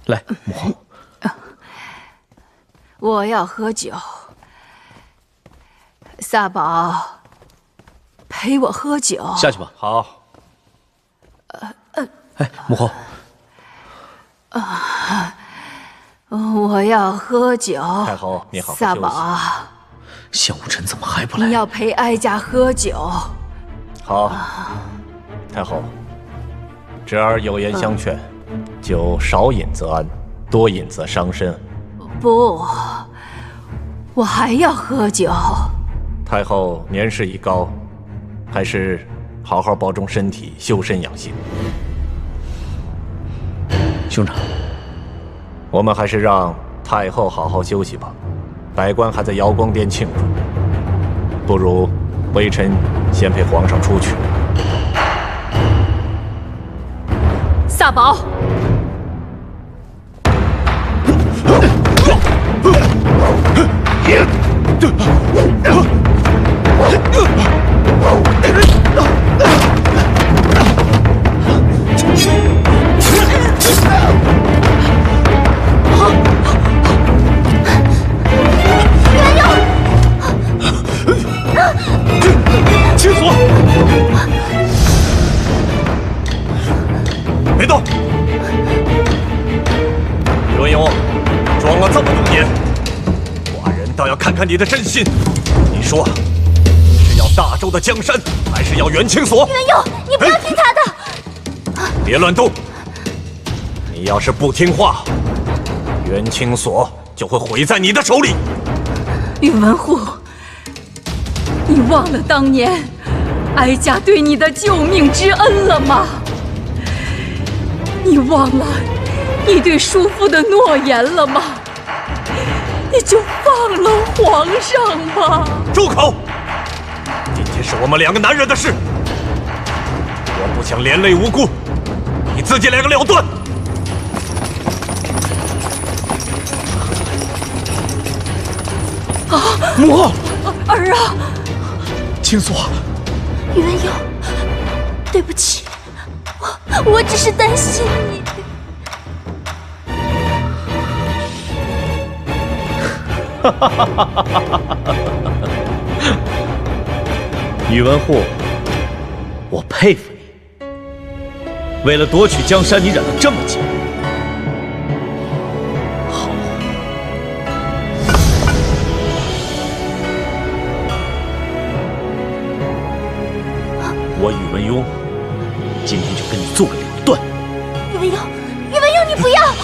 来，母后。我要喝酒。萨宝，陪我喝酒。下去吧。好。哎，母后。我要喝酒。太后，你好好休息。萨宝，萧无尘怎么还不来？你要陪哀家喝酒。好。太后，侄儿有言相劝，酒少饮则安，多饮则伤身。不，我还要喝酒。太后年事已高，还是好好保重身体，修身养性。兄长，我们还是让太后好好休息吧。百官还在瑶光殿庆祝，不如微臣先陪皇上出去。萨宝，清锁！别动！宇文邕，装了这么多年，寡人倒要看看你的真心。你说，是要大周的江山，还是要元清锁？宇文邕，你不要听他的！别乱动！你要是不听话，元清锁就会毁在你的手里。宇文护，你忘了当年哀家对你的救命之恩了吗？你忘了你对叔父的诺言了吗？你就放了皇上吧！住口！今天是我们两个男人的事，我不想连累无辜，你自己来个了断！母后，儿啊！清锁，宇文邕，对不起，我只是担心你。宇文护，我佩服你。为了夺取江山，你忍了这么久。好，我宇文邕今天就跟你做个了断。宇文邕，宇文邕，你不要！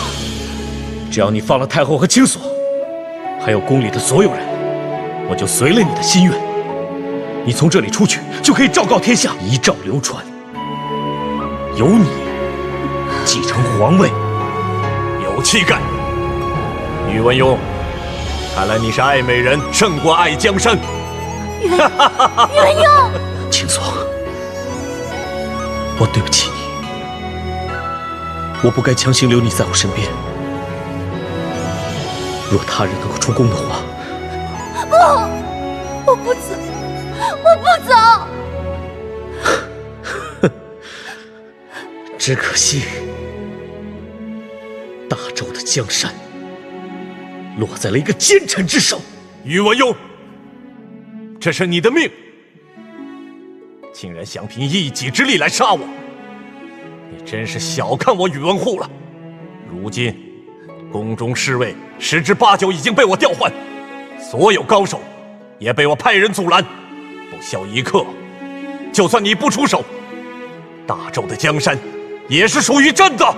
只要你放了太后和清锁，还有宫里的所有人，我就随了你的心愿。你从这里出去，就可以昭告天下，遗诏流传，由你继承皇位。有气概！宇文邕，看来你是爱美人胜过爱江山。宇文邕，清锁，我对不起你，我不该强行留你在我身边。若他人能够出宫的话，不，我不走，我不走。只可惜，大周的江山落在了一个奸臣之手。宇文邕，这是你的命，竟然想凭一己之力来杀我，你真是小看我宇文护了。如今宫中侍卫10之8九已经被我调换，所有高手也被我派人阻拦，不消一刻。就算你不出手，大周的江山也是属于朕的。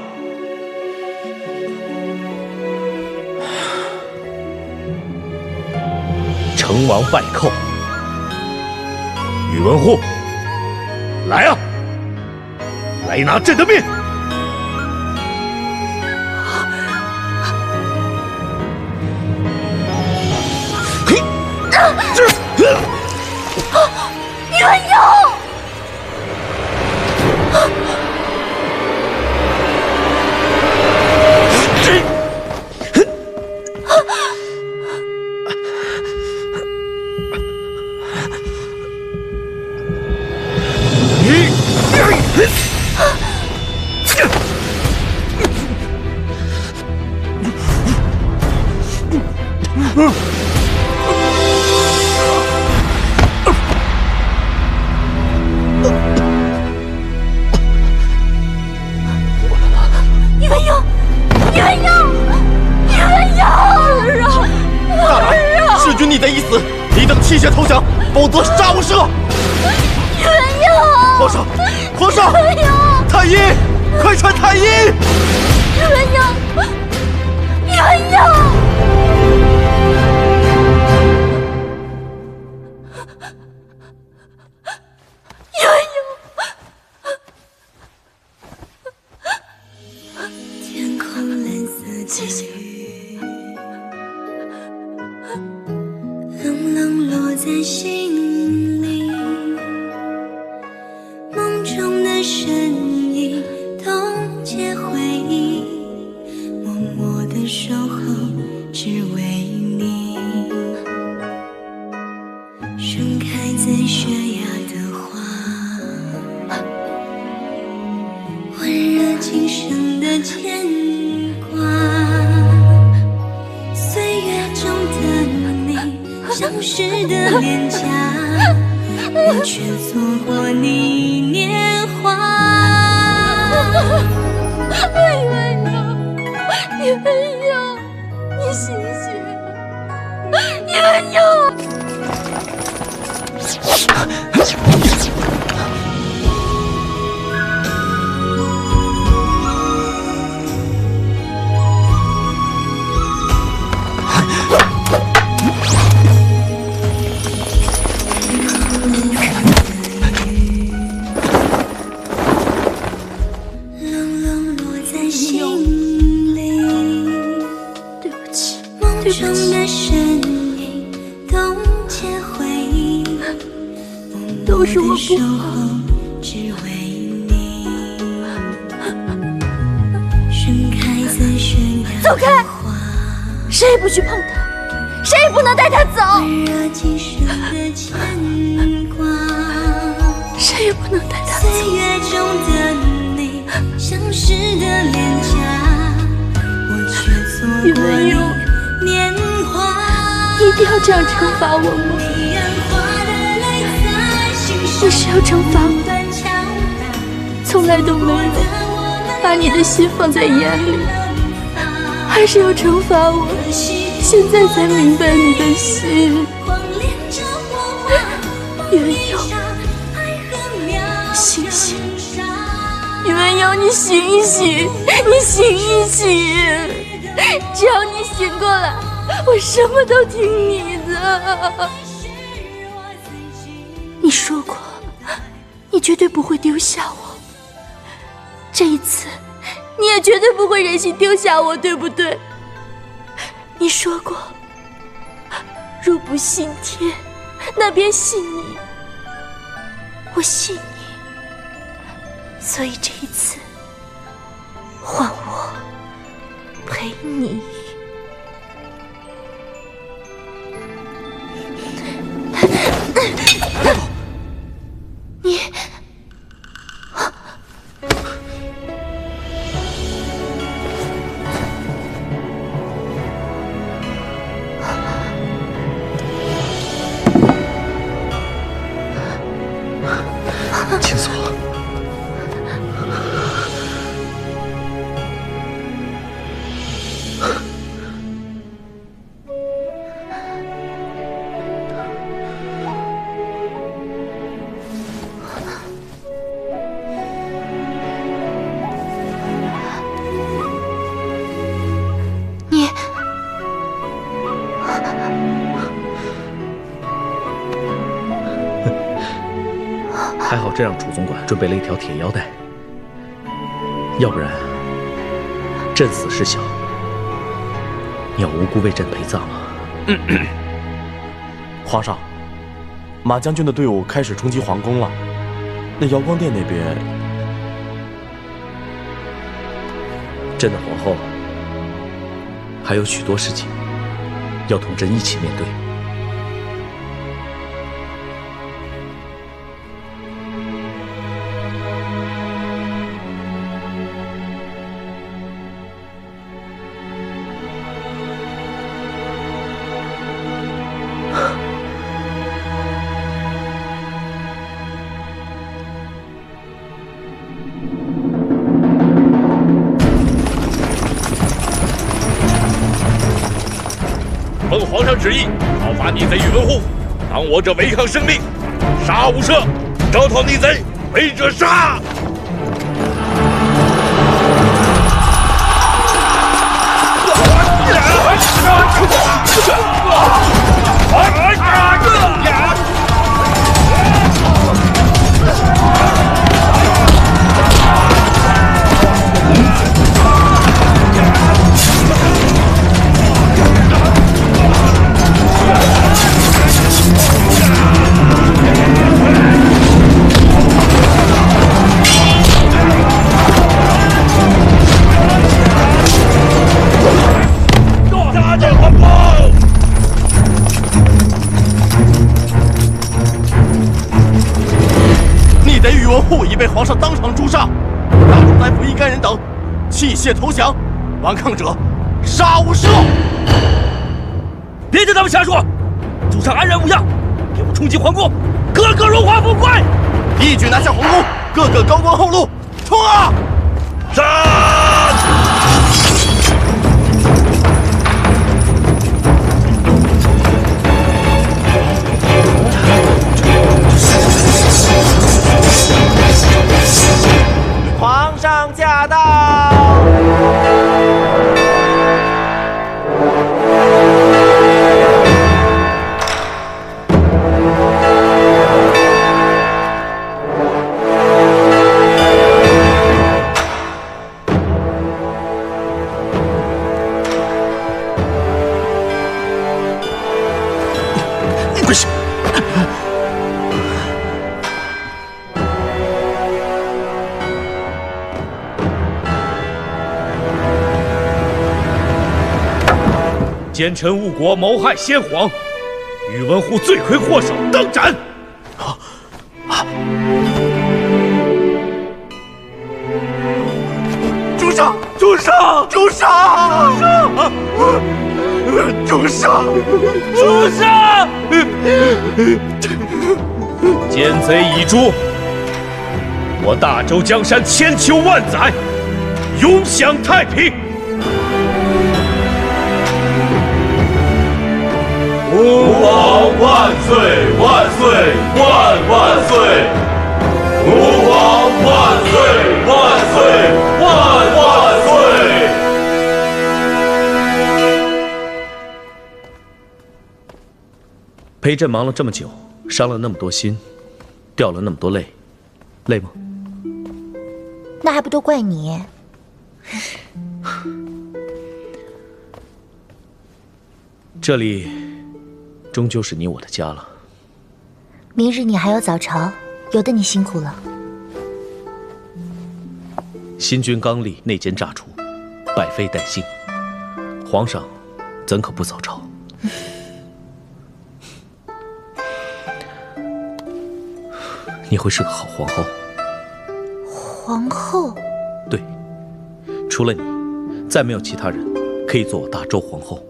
成王败寇，宇文护，来啊，来拿朕的命！宇文邕，宇文佑，宇文佑，宇文佑！大胆！弑君，你的意思，你等弃血投降，否则杀无赦！宇文佑！皇上，皇上！宇文佑！太医，快传太医！宇文佑，宇文佑！宇文佑！天空蓝色的雨，冷冷落在心里，梦中的身影冻结回忆，默默的守候，只为你。盛开在雪崖的花，温热今生的牵挂。岁月中的你，消失的脸颊，我却错过你年华。宇文佑，宇文佑，你醒醒！宇文佑！冷冷落在心里，对不起，梦中的身影冻结回忆，都是我不好，只为你。盛开在悬崖，走开！谁也不许碰他，谁也不能带他走。温热今生的牵挂，谁也不能带他走。岁月中的你，消失的脸颊，我却错过你年华。一定要这样惩罚我吗？你是要惩罚我，从来都没有把你的心放在眼里，还是要惩罚我，现在才明白你的心？宇文佑，醒醒！宇文佑，你醒醒！你醒一醒！只要你醒过来，我什么都听你的。你说过，你绝对不会丢下我。这一次，你也绝对不会忍心丢下我，对不对？你说过，若不信天，那便信你。我信你，所以这一次，换我陪你。你，青锁，你，还好这让楚总管准备了一条铁腰带，要不然朕死事小，你要无辜为朕陪葬了。皇上，马将军的队伍开始冲击皇宫了，那瑶光殿那边，朕的皇后还有许多事情要同朕一起面对。奉皇上旨意，讨伐逆贼宇文护。当我者违抗生命，杀无赦，招讨逆贼，违者杀。宇文护已被皇上当场诛杀，大主逮捕一干人等，弃械投降，顽抗者杀无赦。别听他们瞎说，主上安然无恙，给我冲击皇宫，个个荣华富贵，一举拿下皇宫，个个高官厚禄，冲啊！杀！皇上驾到！不是。奸臣误国，谋害先皇，宇文护罪魁祸首，当斩！主上，主上，主上，主上，主上！奸贼已诛，我大周江山千秋万载，永享太平。吾皇万岁万岁万万岁！吾皇万岁万岁万万岁！陪朕忙了这么久，伤了那么多心，掉了那么多泪，累吗？那还不都怪你？这里终究是你我的家了。明日你还有早朝，有的你辛苦了。新君刚立，内奸诈除，败妃待幸，皇上怎可不早朝？你会是个好皇后。皇后？对，除了你，再没有其他人可以做我大周皇后。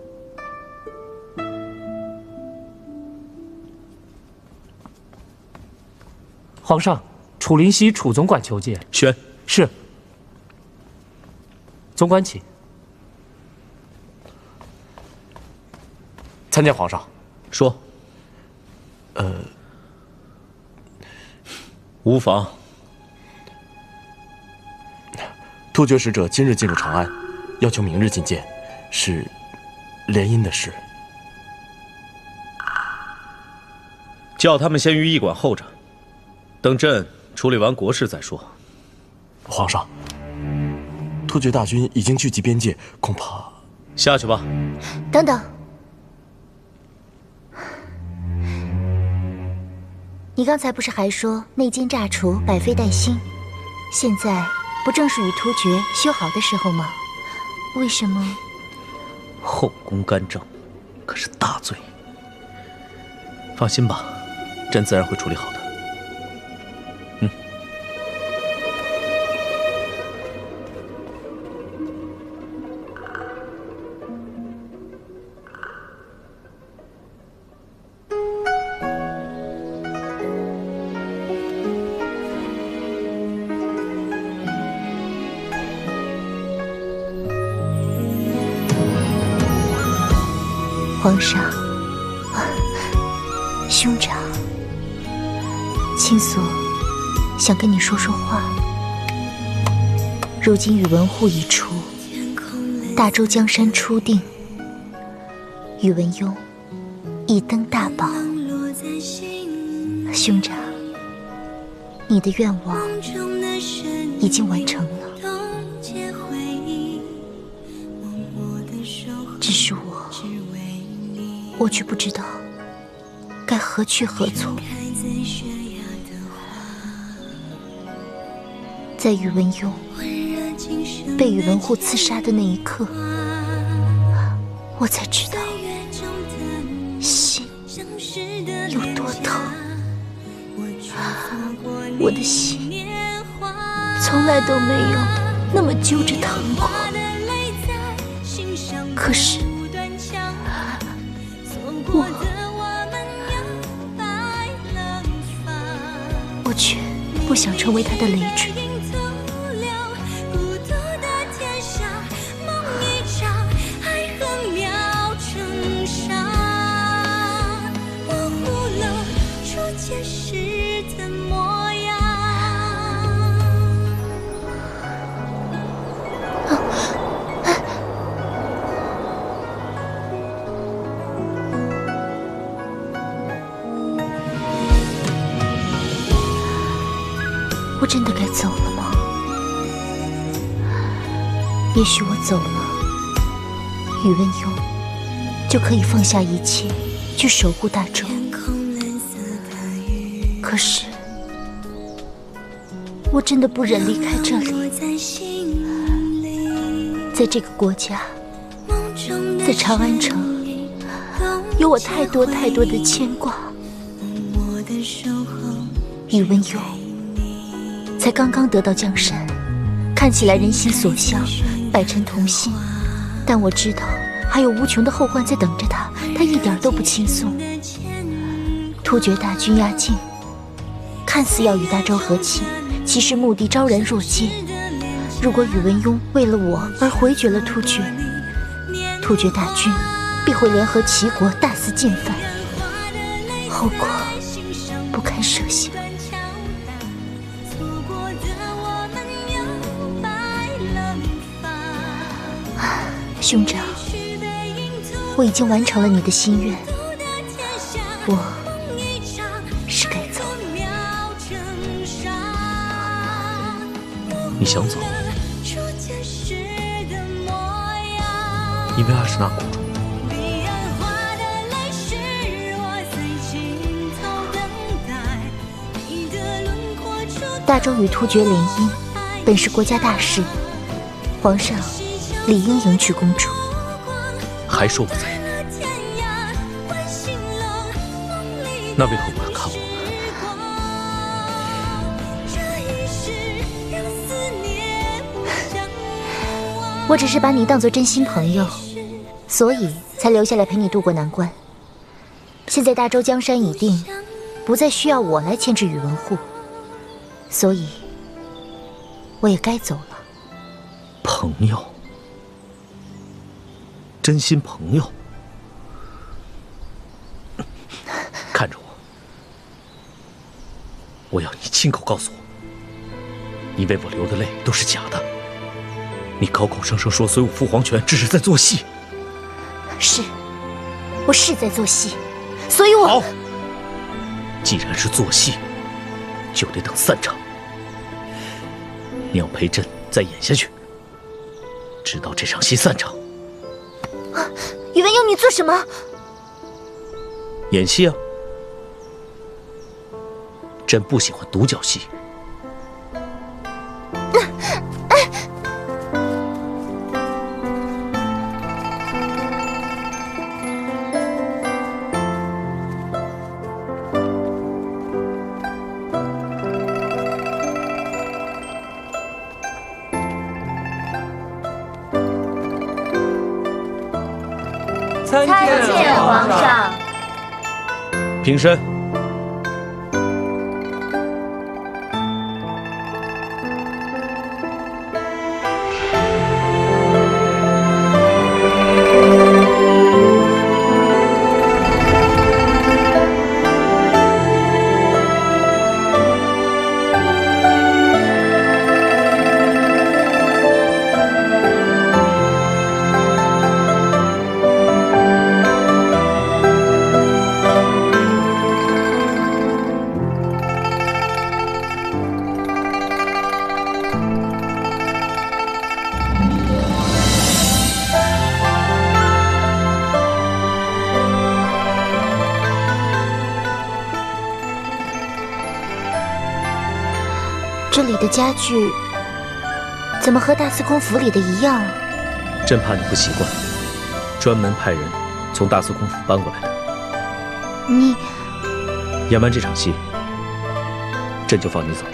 皇上，楚灵溪楚总管求见。宣。是。总管请。参见皇上。说。无妨。突厥使者今日进入长安，要求明日觐见，是联姻的事。叫他们先于驿馆候着。等朕处理完国事再说。皇上，突厥大军已经聚集边界，恐怕……下去吧。等等，你刚才不是还说内奸诈除，百废待兴？现在不正是与突厥修好的时候吗？为什么？后宫干政可是大罪。放心吧，朕自然会处理好的。皇上，兄长，青锁想跟你说说话。如今宇文护已除，大周江山初定，宇文邕一登大宝。兄长，你的愿望已经完成了，只是我却不知道该何去何从。在宇文邕被宇文护刺杀的那一刻，我才知道心有多疼。我的心从来都没有那么揪着疼过。可是我却不想成为他的累赘。我真的该走了吗？也许我走了，宇文邕就可以放下一切，去守护大周。可是，我真的不忍离开这里。在这个国家，在长安城，有我太多太多的牵挂。宇文邕才刚刚得到江山，看起来人心所向，百臣同心，但我知道还有无穷的后患在等着他，他一点都不轻松。突厥大军压境，看似要与大周和亲，其实目的昭然若揭。如果宇文邕为了我而回绝了突厥，突厥大军必会联合齐国大肆进犯，后果不堪设想。兄长，我已经完成了你的心愿，我是该走了。你想走，因为阿史那公主。大周与突厥联姻，本是国家大事，皇上理应迎娶公主。还说不在，那为何不敢看我？我只是把你当作真心朋友，所以才留下来陪你渡过难关。现在大周江山已定，不再需要我来牵制宇文护，所以我也该走了。朋友，真心朋友，看着我，我要你亲口告诉我，你为我流的泪都是假的。你口口声声说随我父皇权，这是在做戏。是，我是在做戏，所以我……好，既然是做戏，就得等散场。你要陪朕再演下去，直到这场戏散场。宇文邕，你做什么？演戏啊！朕不喜欢独角戏。参见皇上。平身。的家具怎么和大司空府里的一样？朕怕你不习惯，专门派人从大司空府搬过来的。你演完这场戏，朕就放你走。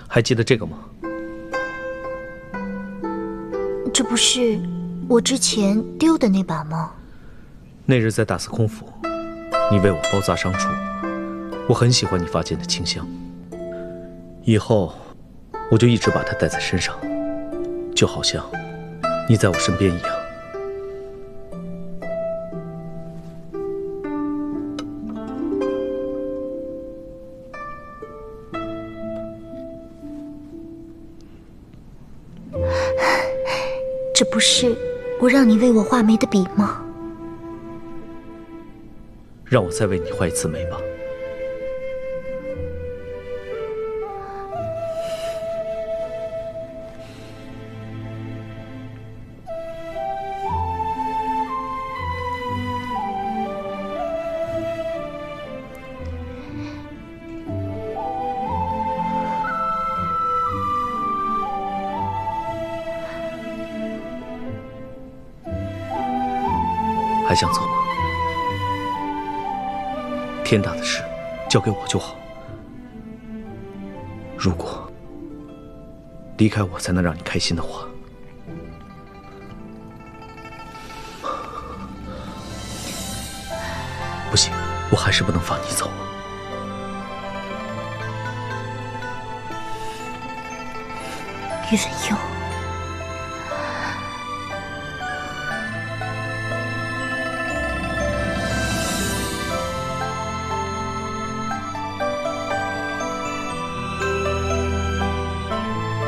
还记得这个吗？这不是我之前丢的那把吗？那日在大司空府，你为我包扎伤处，我很喜欢你发间的清香。以后，我就一直把它带在身上，就好像你在我身边一样。这不是我让你为我画眉的笔吗？让我再为你画一次眉吧。还想走吗？天大的事，交给我就好。如果离开我才能让你开心的话，不行，我还是不能放你走。于文佑。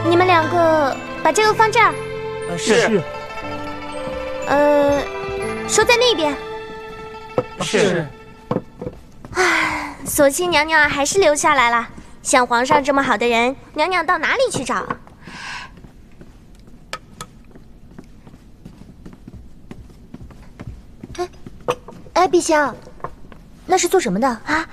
你们两个把这个放这儿。是。收在那边。是。唉，索性娘娘还是留下来了。像皇上这么好的人，娘娘到哪里去找？哎，陛下，那是做什么的啊？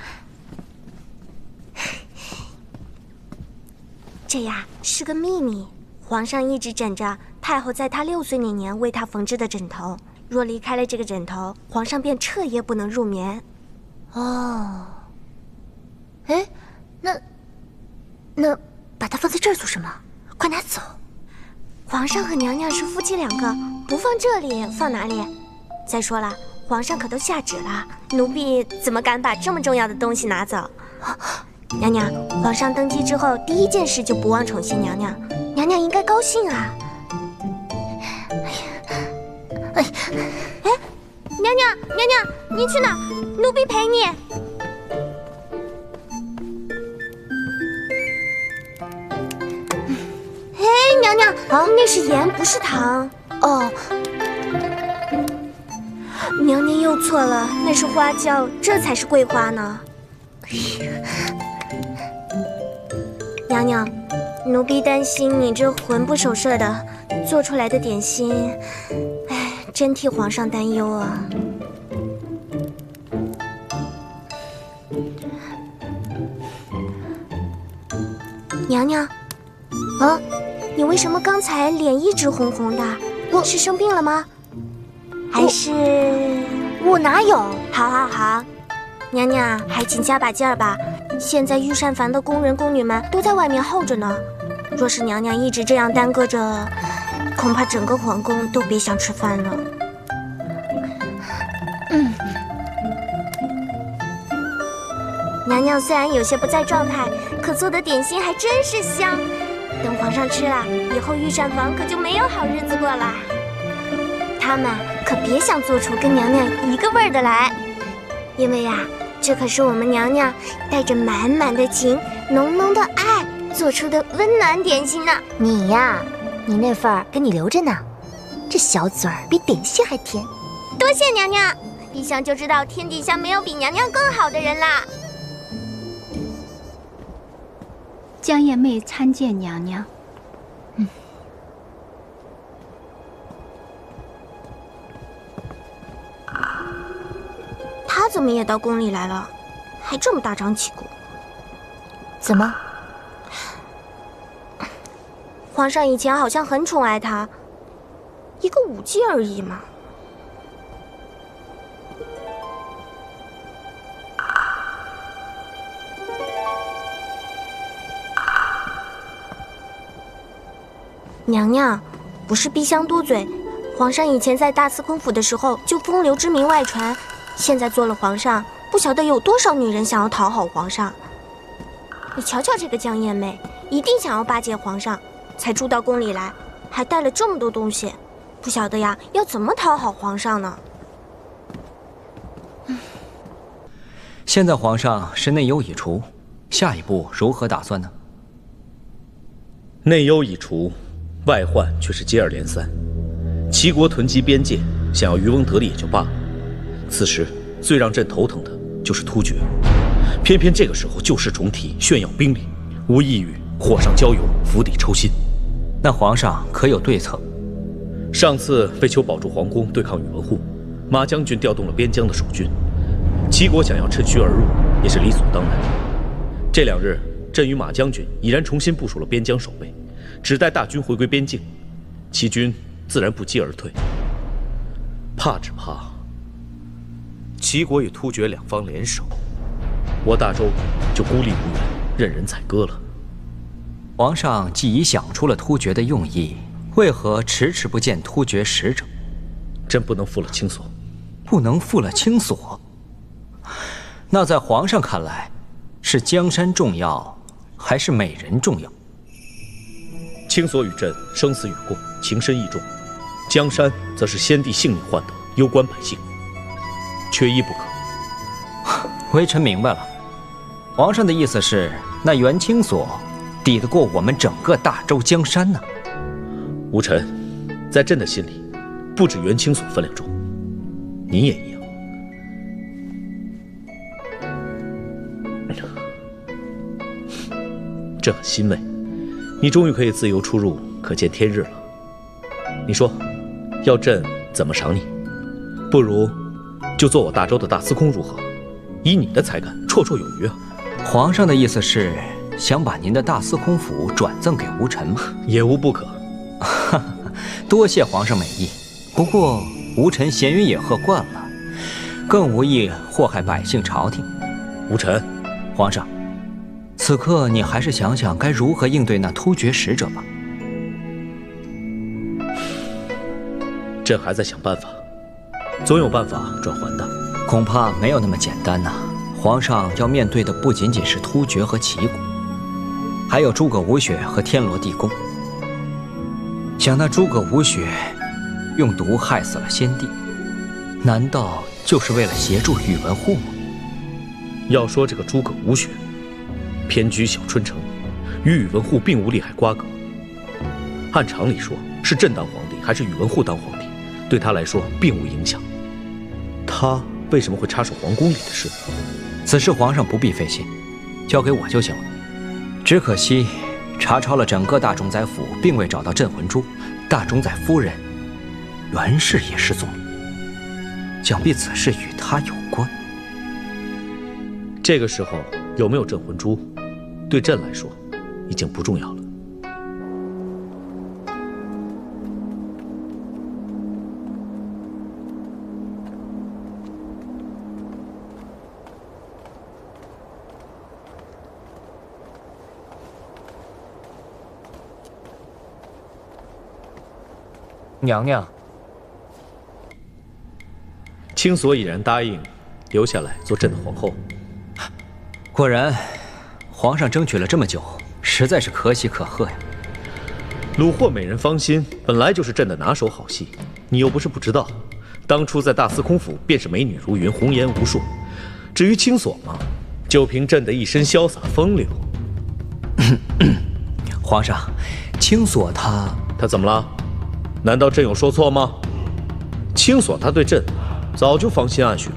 这呀是个秘密，皇上一直枕着太后在他6岁那年为他缝制的枕头。若离开了这个枕头，皇上便彻夜不能入眠。哦，哎，那把它放在这儿做什么？快拿走！皇上和娘娘是夫妻两个，不放这里放哪里？再说了，皇上可都下旨了，奴婢怎么敢把这么重要的东西拿走？娘娘，皇上登基之后第一件事就不忘宠幸娘娘，娘娘应该高兴啊！哎，娘娘，您去哪？奴婢陪你。哎，娘娘，那是盐，不是糖。哦，娘娘又错了，那是花椒，这才是桂花呢。娘娘，奴婢担心你这魂不守舍的做出来的点心，哎，真替皇上担忧啊。娘娘，啊，你为什么刚才脸一直红红的？是生病了吗？还是……我哪有？好，娘娘还请加把劲儿吧。现在御膳房的工人宫女们都在外面候着呢，若是娘娘一直这样耽搁着，恐怕整个皇宫都别想吃饭了。娘娘虽然有些不在状态，可做的点心还真是香。等皇上吃了，以后御膳房可就没有好日子过了。他们可别想做出跟娘娘一个味儿的来，因为呀，这可是我们娘娘带着满满的情、浓浓的爱做出的温暖点心呢。你呀，你那份儿给你留着呢，这小嘴儿比点心还甜。多谢娘娘，一想就知道天底下没有比娘娘更好的人啦。江夜妹参见娘娘。她怎么也到宫里来了，还这么大张旗鼓？怎么？皇上以前好像很宠爱她，一个舞姬而已嘛。娘娘，不是陛下多嘴，皇上以前在大司空府的时候就风流之名外传，现在做了皇上，不晓得有多少女人想要讨好皇上。你瞧瞧这个江夜妹，一定想要巴结皇上，才住到宫里来，还带了这么多东西，不晓得呀，要怎么讨好皇上呢？现在皇上是内忧已除，下一步如何打算呢？内忧已除，外患却是接二连三。齐国囤积边界，想要渔翁得利也就罢了，此时最让朕头疼的就是突厥，偏偏这个时候旧事重提，炫耀兵力，无异于火上浇油，釜底抽薪。那皇上可有对策？上次为求保住皇宫对抗宇文护，马将军调动了边疆的守军，齐国想要趁虚而入，也是理所当然。这2日，朕与马将军已然重新部署了边疆守备，只待大军回归边境，齐军自然不击而退。怕只怕齐国与突厥两方联手，我大周就孤立无援，任人宰割了。皇上既已想出了突厥的用意，为何迟迟不见突厥使者？朕不能负了青所。不能负了青所？那在皇上看来，是江山重要，还是美人重要？青所与朕生死与共，情深义重；江山则是先帝性命换得，攸关百姓，缺一不可。微臣明白了，皇上的意思是，那元青所抵得过我们整个大周江山呢？无臣，在朕的心里，不止元青所分量重，你也一样。朕很欣慰，你终于可以自由出入，可见天日了。你说，要朕怎么赏你？不如就做我大周的大司空如何？以你的才干，绰绰有余啊！皇上的意思是想把您的大司空府转赠给吴臣吗？也无不可。多谢皇上美意。不过吴臣闲云野鹤惯了，更无意祸害百姓朝廷。吴臣，皇上，此刻你还是想想该如何应对那突厥使者吧。朕还在想办法，总有办法转圜的。恐怕没有那么简单呐。皇上要面对的不仅仅是突厥和齐国，还有诸葛武雪和天罗地宫。想那诸葛武雪用毒害死了先帝，难道就是为了协助宇文护吗？要说这个诸葛武雪，偏居小春城，与宇文护并无利害瓜葛。按常理说，是朕当皇帝还是宇文护当皇帝，对他来说并无影响。他为什么会插手皇宫里的事？此事皇上不必费心，交给我就行了。只可惜查抄了整个大冢宰府，并未找到镇魂珠，大冢宰夫人袁氏也失踪了，想必此事与他有关。这个时候有没有镇魂珠，对朕来说已经不重要了。娘娘，青所已然答应留下来做朕的皇后。果然，皇上争取了这么久，实在是可喜可贺呀。虏获美人芳心本来就是朕的拿手好戏，你又不是不知道，当初在大司空府便是美女如云，红颜无数。至于青所嘛，就凭朕的一身潇洒风流。皇上，青锁他怎么了？难道朕有说错吗？青锁他对朕早就芳心暗许了，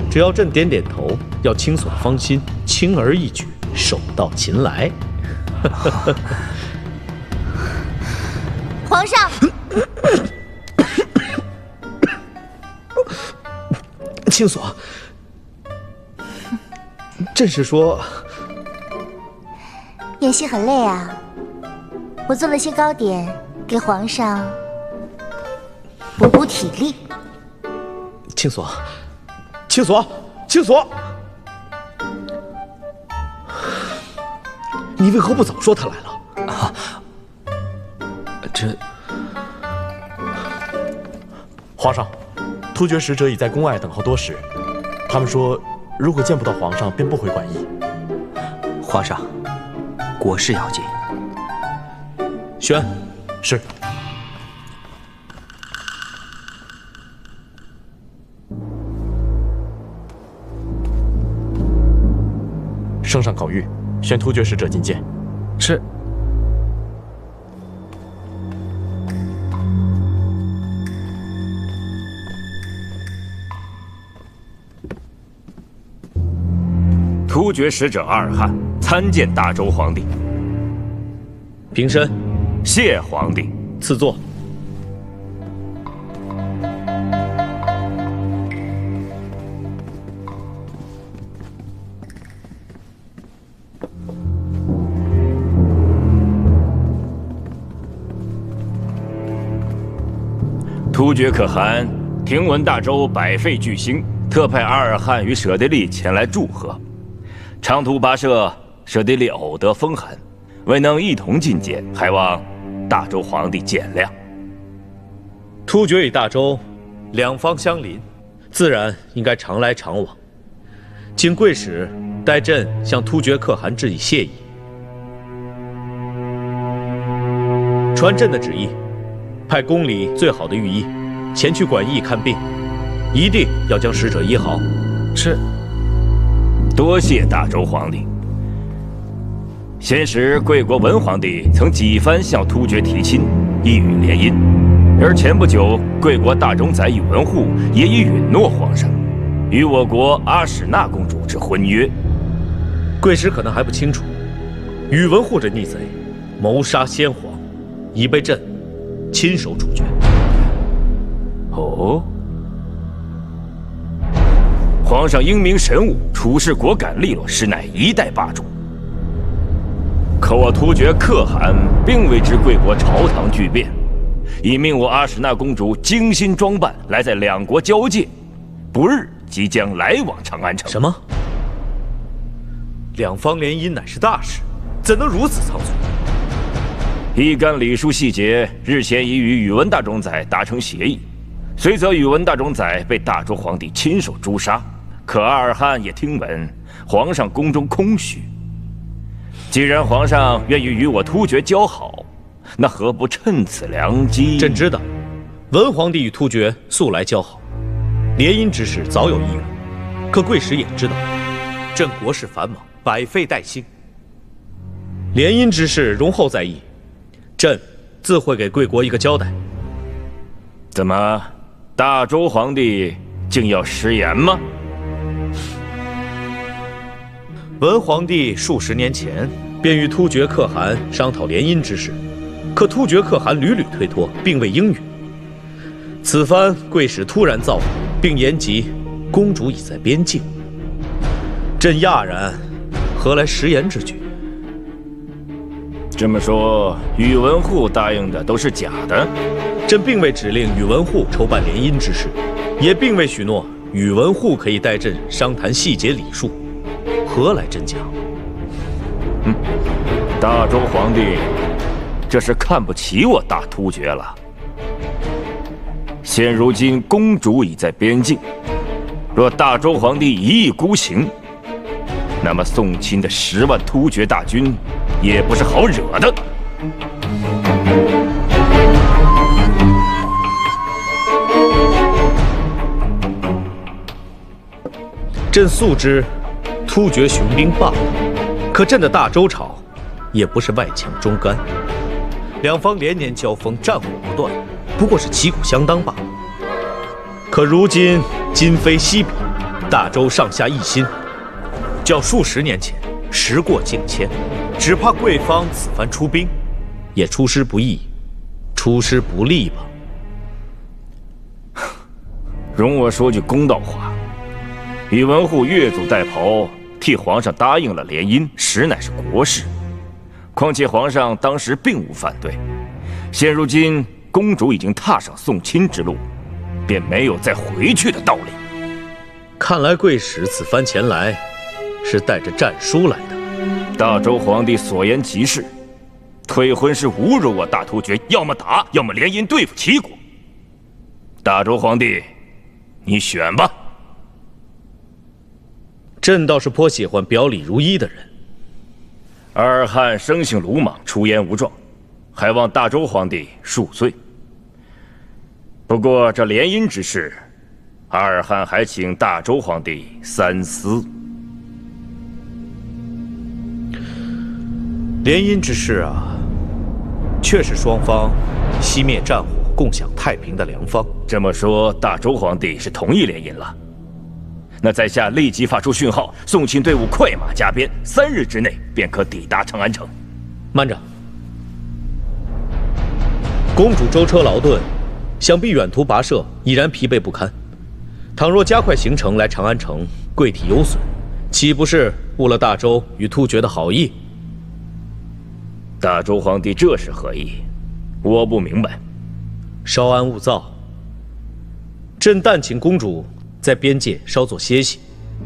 只要朕点点头，要青锁芳心，轻而易举，手到擒来。皇上，青锁，朕是说，演戏很累啊，我做了些糕点给皇上补补体力。青锁，青锁，青锁，你为何不早说他来了？啊，这……皇上，突厥使者已在宫外等候多时，他们说，如果见不到皇上，便不回馆驿。皇上，国事要紧。宣，是。圣上口谕，宣突厥使者觐见。是。突厥使者阿尔汗参见大周皇帝。平身。谢皇帝。赐座。突厥可汗听闻大周百废具兴，特派阿尔汗与舍得利前来祝贺。长途跋涉，舍得利偶得风寒，未能一同觐见，还望大周皇帝见谅。突厥与大周两方相邻，自然应该常来常往。请贵使代朕向突厥可汗致以谢意。传朕的旨意，派宫里最好的御医前去馆驿看病，一定要将使者医好。是。多谢大周皇帝。先时贵国文皇帝曾几番向突厥提亲，一语联姻，而前不久贵国大冢宰宇文护也已允诺皇上，与我国阿史那公主之婚约。贵使可能还不清楚，宇文护这逆贼谋杀先皇，已被朕亲手处决。哦。皇上英明神武，处事果敢利落，实乃一代霸主。可我突厥可汗并未知贵国朝堂巨变，已命我阿史那公主精心装扮，来在两国交界，不日即将来往长安城。什么？两方联姻乃是大事，怎能如此仓促？一干礼数细节，日前已与宇文大冢宰达成协议，虽则宇文大冢宰被大周皇帝亲手诛杀。可阿尔汗也听闻皇上宫中空虚，既然皇上愿意与我突厥交好，那何不趁此良机？朕知道，文皇帝与突厥素来交好，联姻之事早有意愿。可贵使也知道，朕国事繁忙，百废待兴，联姻之事容后再议，朕自会给贵国一个交代。怎么，大周皇帝竟要食言吗？文皇帝数十年前便与突厥可汗商讨联姻之事，可突厥可汗屡屡推脱，并未应允。此番贵使突然造访，并言及公主已在边境，朕讶然，何来食言之举？这么说，宇文护答应的都是假的？朕并未指令宇文护筹办联姻之事，也并未许诺宇文护可以带朕商谈细节礼数，何来真假？大周皇帝这是看不起我大突厥了。现如今公主已在边境，若大周皇帝一意孤行，那么宋钦的10万突厥大军也不是好惹的。朕素知突厥雄兵霸道，可朕的大周朝也不是外强中干，两方连年交锋，战火不断，不过是旗鼓相当罢了。可如今今非昔比，大周上下一心，较数十年前时过境迁，只怕贵方此番出兵，也出师不意，出师不利吧。容我说句公道话，宇文护越俎代庖，替皇上答应了联姻，实乃是国事。况且皇上当时并无反对，现如今公主已经踏上送亲之路，便没有再回去的道理。看来贵使此番前来，是带着战书来的。大周皇帝所言极是，退婚是侮辱我大突厥，要么打，要么联姻对付齐国。大周皇帝，你选吧。朕倒是颇喜欢表里如一的人。阿尔汗生性鲁莽，出言无状，还望大周皇帝恕罪。不过这联姻之事，阿尔汗还请大周皇帝三思。联姻之事啊，却是双方熄灭战火、共享太平的良方。这么说，大周皇帝是同意联姻了？那在下立即发出讯号，送亲队伍快马加鞭，3日之内便可抵达长安城。慢着，公主舟车劳顿，想必远途跋涉已然疲惫不堪。倘若加快行程来长安城，贵体有损，岂不是误了大周与突厥的好意？大周皇帝这是何意？我不明白。稍安勿躁，朕但请公主在边界稍作歇息，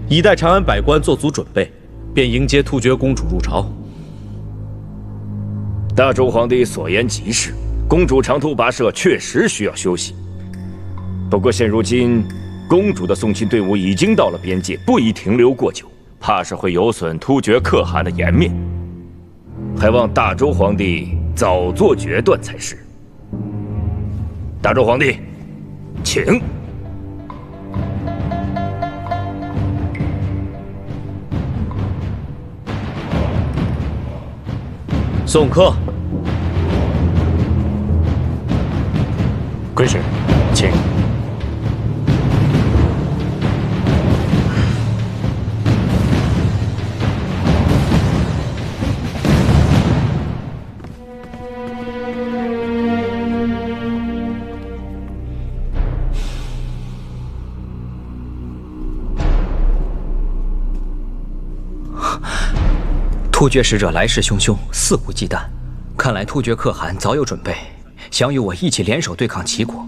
以待长安百官做足准备，便迎接突厥公主入朝。大周皇帝所言极是，公主长途跋涉确实需要休息。不过现如今，公主的送亲队伍已经到了边界，不宜停留过久，怕是会有损突厥可汗的颜面。还望大周皇帝早做决断才是。大周皇帝，请。送客。贵使，请。突厥使者来势汹汹，肆无忌惮，看来突厥可汗早有准备，想与我一起联手对抗齐国。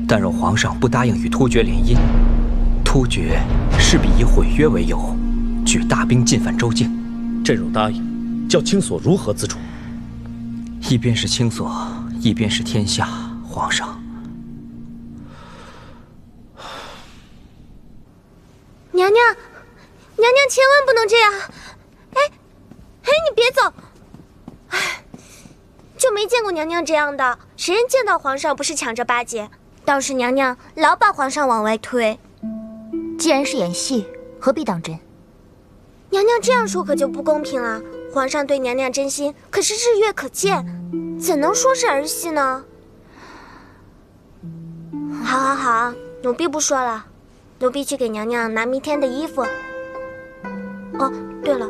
但若皇上不答应与突厥联姻，突厥势必以毁约为由，举大兵进犯周境。朕若答应，叫青所如何自处？一边是青所，一边是天下，皇上。娘娘，娘娘千万不能这样！哎，你别走！哎，就没见过娘娘这样的，谁人见到皇上不是抢着巴结？倒是娘娘老把皇上往外推。既然是演戏，何必当真？娘娘这样说可就不公平了。皇上对娘娘真心，可是日月可见，怎能说是儿戏呢？好好好，奴婢不说了，奴婢去给娘娘拿明天的衣服。哦，对了。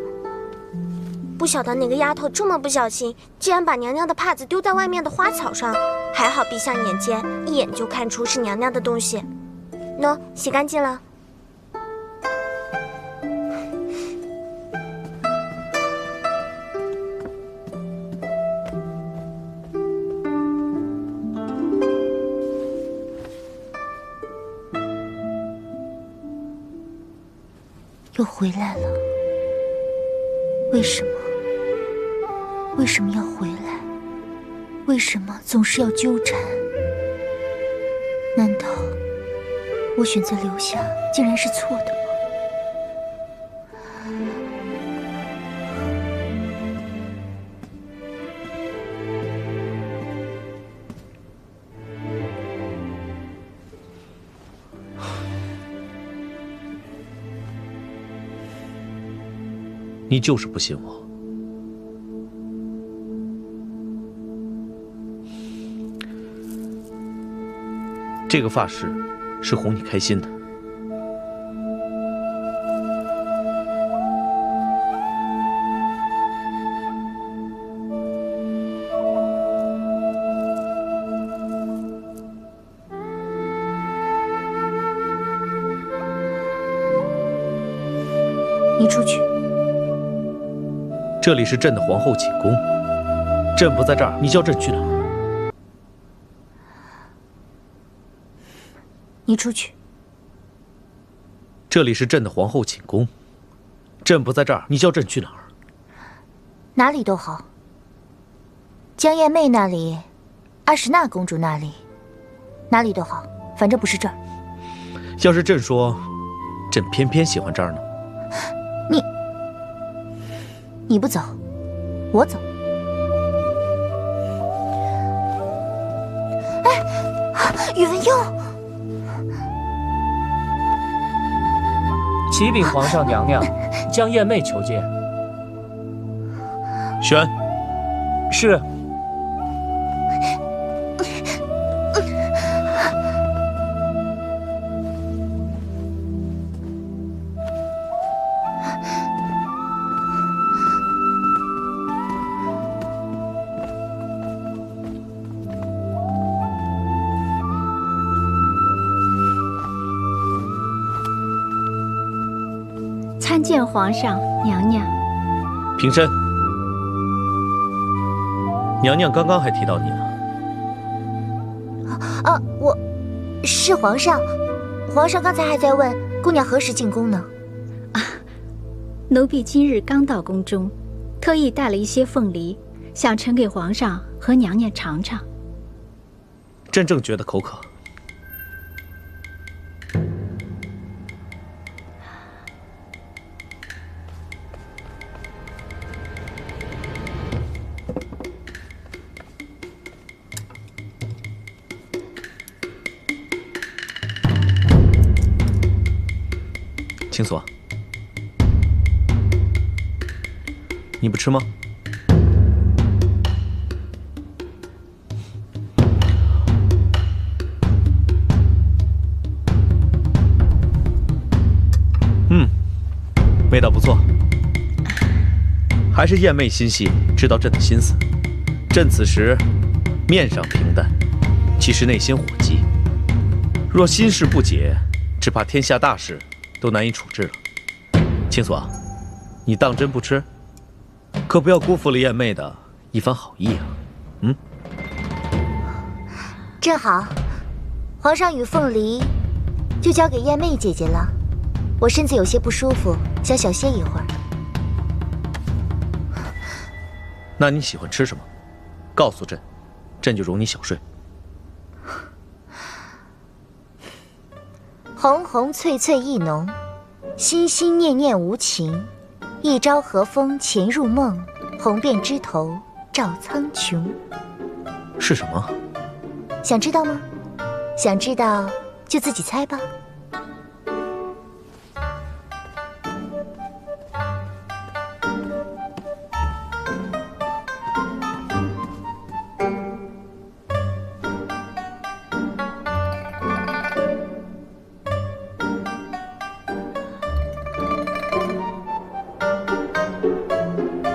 不晓得哪个丫头这么不小心，竟然把娘娘的帕子丢在外面的花草上。还好陛下眼尖，一眼就看出是娘娘的东西。喏，洗干净了。又回来了，为什么？为什么要回来？为什么总是要纠缠？难道我选择留下竟然是错的吗？你就是不信我。这个发饰是哄你开心的。你出去。这里是朕的皇后寝宫，朕不在这儿，你叫朕去哪儿？你出去。这里是朕的皇后寝宫，朕不在这儿，你叫朕去哪儿？哪里都好。江夜妹那里，阿什纳公主那里，哪里都好，反正不是这儿。要是朕说，朕偏偏喜欢这儿呢？你不走，我走。哎，宇文佑，启禀皇上娘娘，江夜妹求见。宣。是。参见皇上娘娘。平身。娘娘刚刚还提到你呢。我是皇上。皇上刚才还在问姑娘何时进宫呢。奴婢今日刚到宫中，特意带了一些凤梨，想呈给皇上和娘娘尝尝。朕正觉得口渴。青锁，你不吃吗？味道不错。还是燕妹心细，知道朕的心思。朕此时面上平淡，其实内心火急。若心事不解，只怕天下大事都难以处置了。青锁，你当真不吃？可不要辜负了燕妹的一番好意啊！正好，皇上与凤梨就交给燕妹姐姐了。我身子有些不舒服，想小歇一会儿。那你喜欢吃什么？告诉朕，朕就容你小睡。红红翠翠意浓，心心念念无情。一朝和风潜入梦，红遍枝头照苍穹。是什么？想知道吗？想知道就自己猜吧。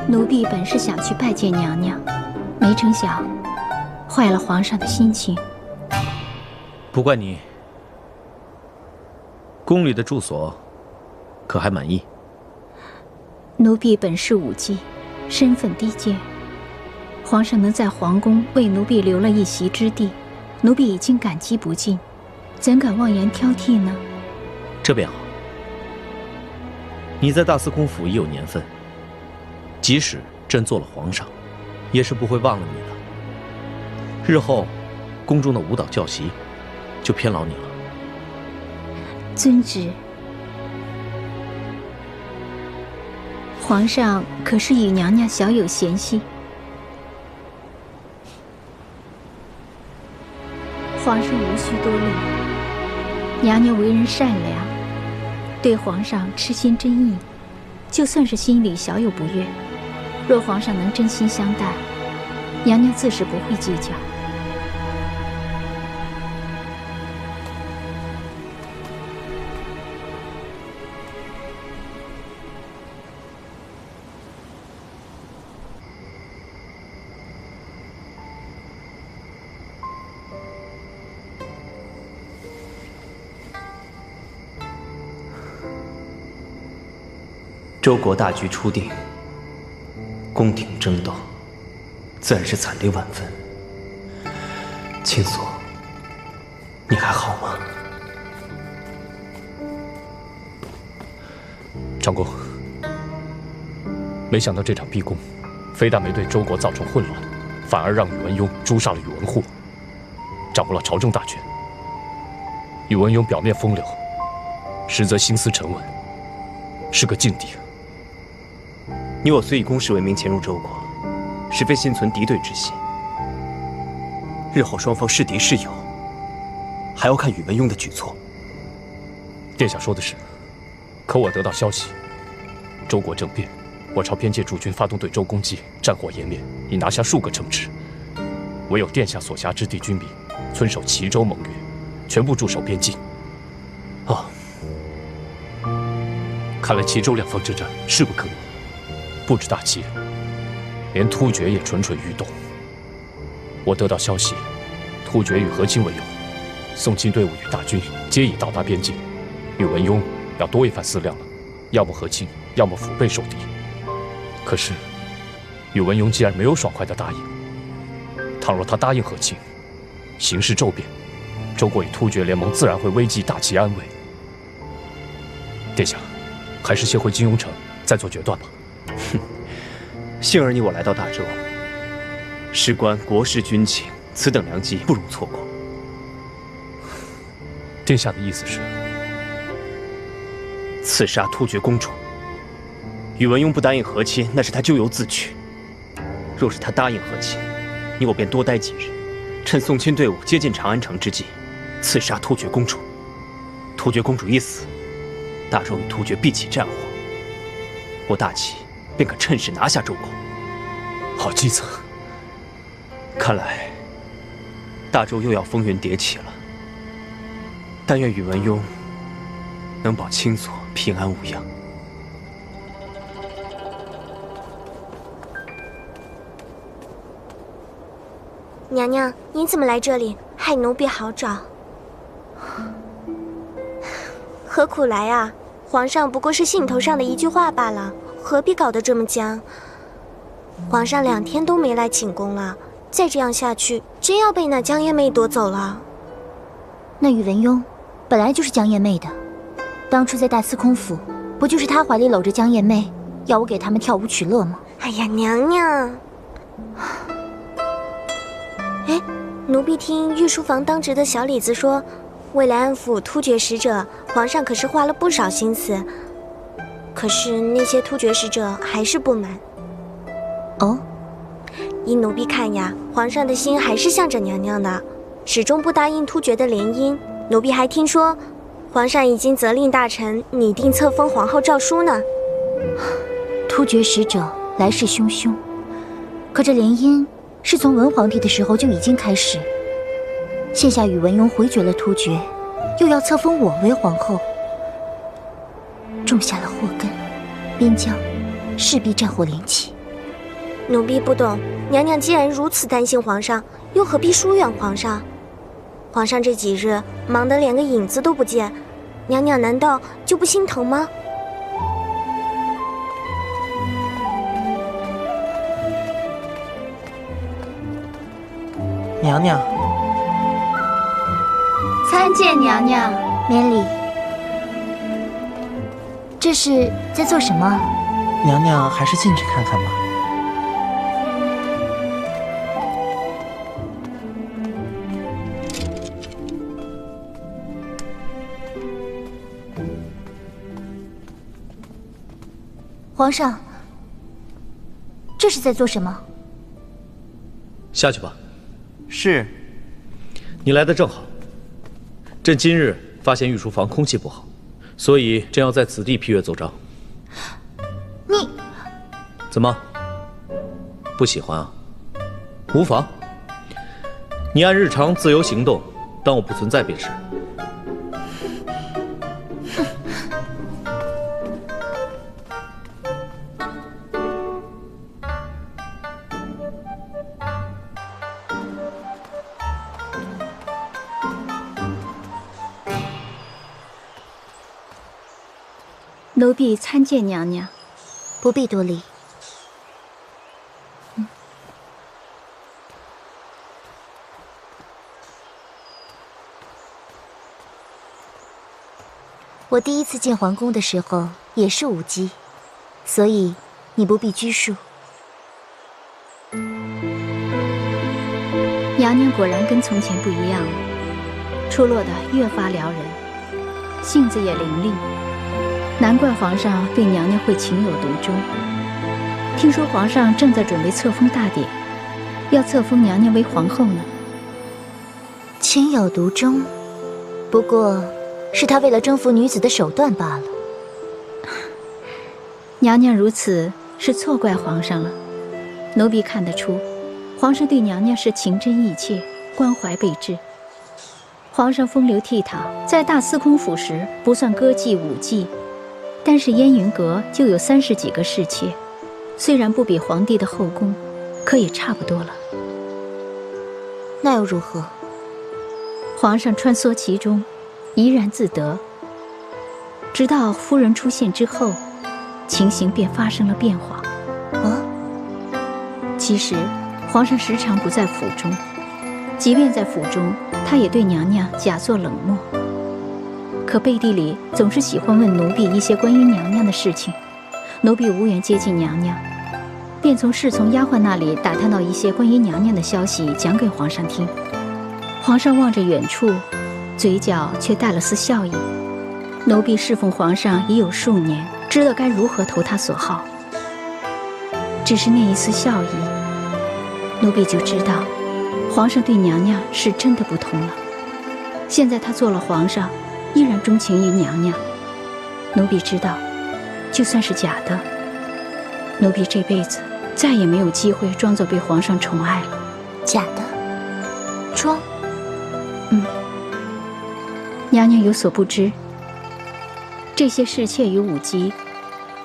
奴婢本是想去拜见娘娘，没成想坏了皇上的心情。不怪你。宫里的住所可还满意？奴婢本是舞姬，身份低贱，皇上能在皇宫为奴婢留了一席之地，奴婢已经感激不尽，怎敢妄言挑剔呢？这便好。你在大司空府已有年分，即使朕做了皇上，也是不会忘了你的。日后，宫中的舞蹈教习，就偏劳你了。遵旨。皇上可是与娘娘小有嫌隙？皇上无需多虑，娘娘为人善良，对皇上痴心真意，就算是心里小有不悦，若皇上能真心相待，娘娘自是不会计较。周国大局初定，宫廷争斗，自然是惨烈万分。青锁，你还好吗？长公，没想到这场逼宫，非但没对周国造成混乱，反而让宇文邕诛杀了宇文护，掌握了朝政大权。宇文邕表面风流，实则心思沉稳，是个劲敌。你我虽以公事为名潜入周国，实非心存敌对之心。日后双方是敌是友，还要看宇文邕的举措。殿下说的是，可我得到消息，周国政变，我朝边界驻军发动对周攻击，战火延绵，已拿下数个城池。唯有殿下所辖之地军民遵守齐州盟约，全部驻守边境。哦，看来齐州两方之战势不可挡。不止大齐，连突厥也蠢蠢欲动。我得到消息，突厥与和亲为友，宋金队伍与大军皆已到达边境。宇文邕要多一番思量了，要么和亲，要么腹背受敌。可是，宇文邕既然没有爽快的答应，倘若他答应和亲，形势骤变，周国与突厥联盟自然会危及大齐安危。殿下，还是先回金庸城再做决断吧。哼，幸而你我来到大周，事关国事军情，此等良机不容错过。殿下的意思是，刺杀突厥公主。宇文邕不答应和亲，那是他咎由自取。若是他答应和亲，你我便多待几日，趁宋钦队伍接近长安城之际，刺杀突厥公主。突厥公主一死，大周与突厥必起战火，我大齐便可趁势拿下周国。好计策。看来大周又要风云迭起了。但愿宇文邕能保青锁平安无恙。娘娘，你怎么来这里？害奴婢好找。何苦来啊？皇上不过是兴头上的一句话罢了，何必搞得这么僵？皇上2天都没来寝宫了，再这样下去，真要被那江夜妹夺走了。那宇文邕本来就是江夜妹的，当初在大司空府，不就是他怀里搂着江夜妹，要我给他们跳舞取乐吗？哎呀，娘娘！哎，奴婢听御书房当值的小李子说，为了安抚突厥使者，皇上可是花了不少心思。可是那些突厥使者还是不满。哦，依奴婢看呀，皇上的心还是向着娘娘的，始终不答应突厥的联姻。奴婢还听说，皇上已经责令大臣拟定册封皇后诏书呢。突厥使者来势汹汹，可这联姻是从文皇帝的时候就已经开始。现下宇文邕回绝了突厥，又要册封我为皇后，种下了祸根，边疆势必战火连起。奴婢不懂，娘娘既然如此担心皇上，又何必疏远皇上？皇上这几日忙得连个影子都不见，娘娘难道就不心疼吗？娘娘，参见娘娘。免礼。这是在做什么？娘娘还是进去看看吧。皇上，这是在做什么？下去吧。是。你来的正好。朕今日发现御书房空气不好，所以正要在此地批阅奏章。你怎么不喜欢啊？无妨，你按日常自由行动，当我不存在便是。奴婢参见娘娘。不必多礼。我第一次进皇宫的时候也是舞姬，所以你不必拘束。娘娘果然跟从前不一样了，出落的越发撩人，性子也伶俐，难怪皇上对娘娘会情有独钟。听说皇上正在准备册封大典，要册封娘娘为皇后呢。情有独钟，不过是他为了征服女子的手段罢了。娘娘如此，是错怪皇上了。奴婢看得出，皇上对娘娘是情真意切，关怀备至。皇上风流倜傥，在大司空府时不算歌妓舞妓，但是烟云阁就有30几个侍妾，虽然不比皇帝的后宫，可也差不多了。那又如何？皇上穿梭其中，怡然自得。直到夫人出现之后，情形便发生了变化。其实皇上时常不在府中，即便在府中，他也对娘娘假作冷漠，可背地里总是喜欢问奴婢一些关于娘娘的事情。奴婢无缘接近娘娘，便从侍从丫鬟那里打探到一些关于娘娘的消息，讲给皇上听。皇上望着远处，嘴角却带了丝笑意。奴婢侍奉皇上已有数年，知道该如何投他所好。只是那一丝笑意，奴婢就知道，皇上对娘娘是真的不同了。现在他做了皇上，依然钟情于娘娘。奴婢知道，就算是假的，奴婢这辈子再也没有机会装作被皇上宠爱了。假的？装？娘娘有所不知，这些侍妾与舞姬，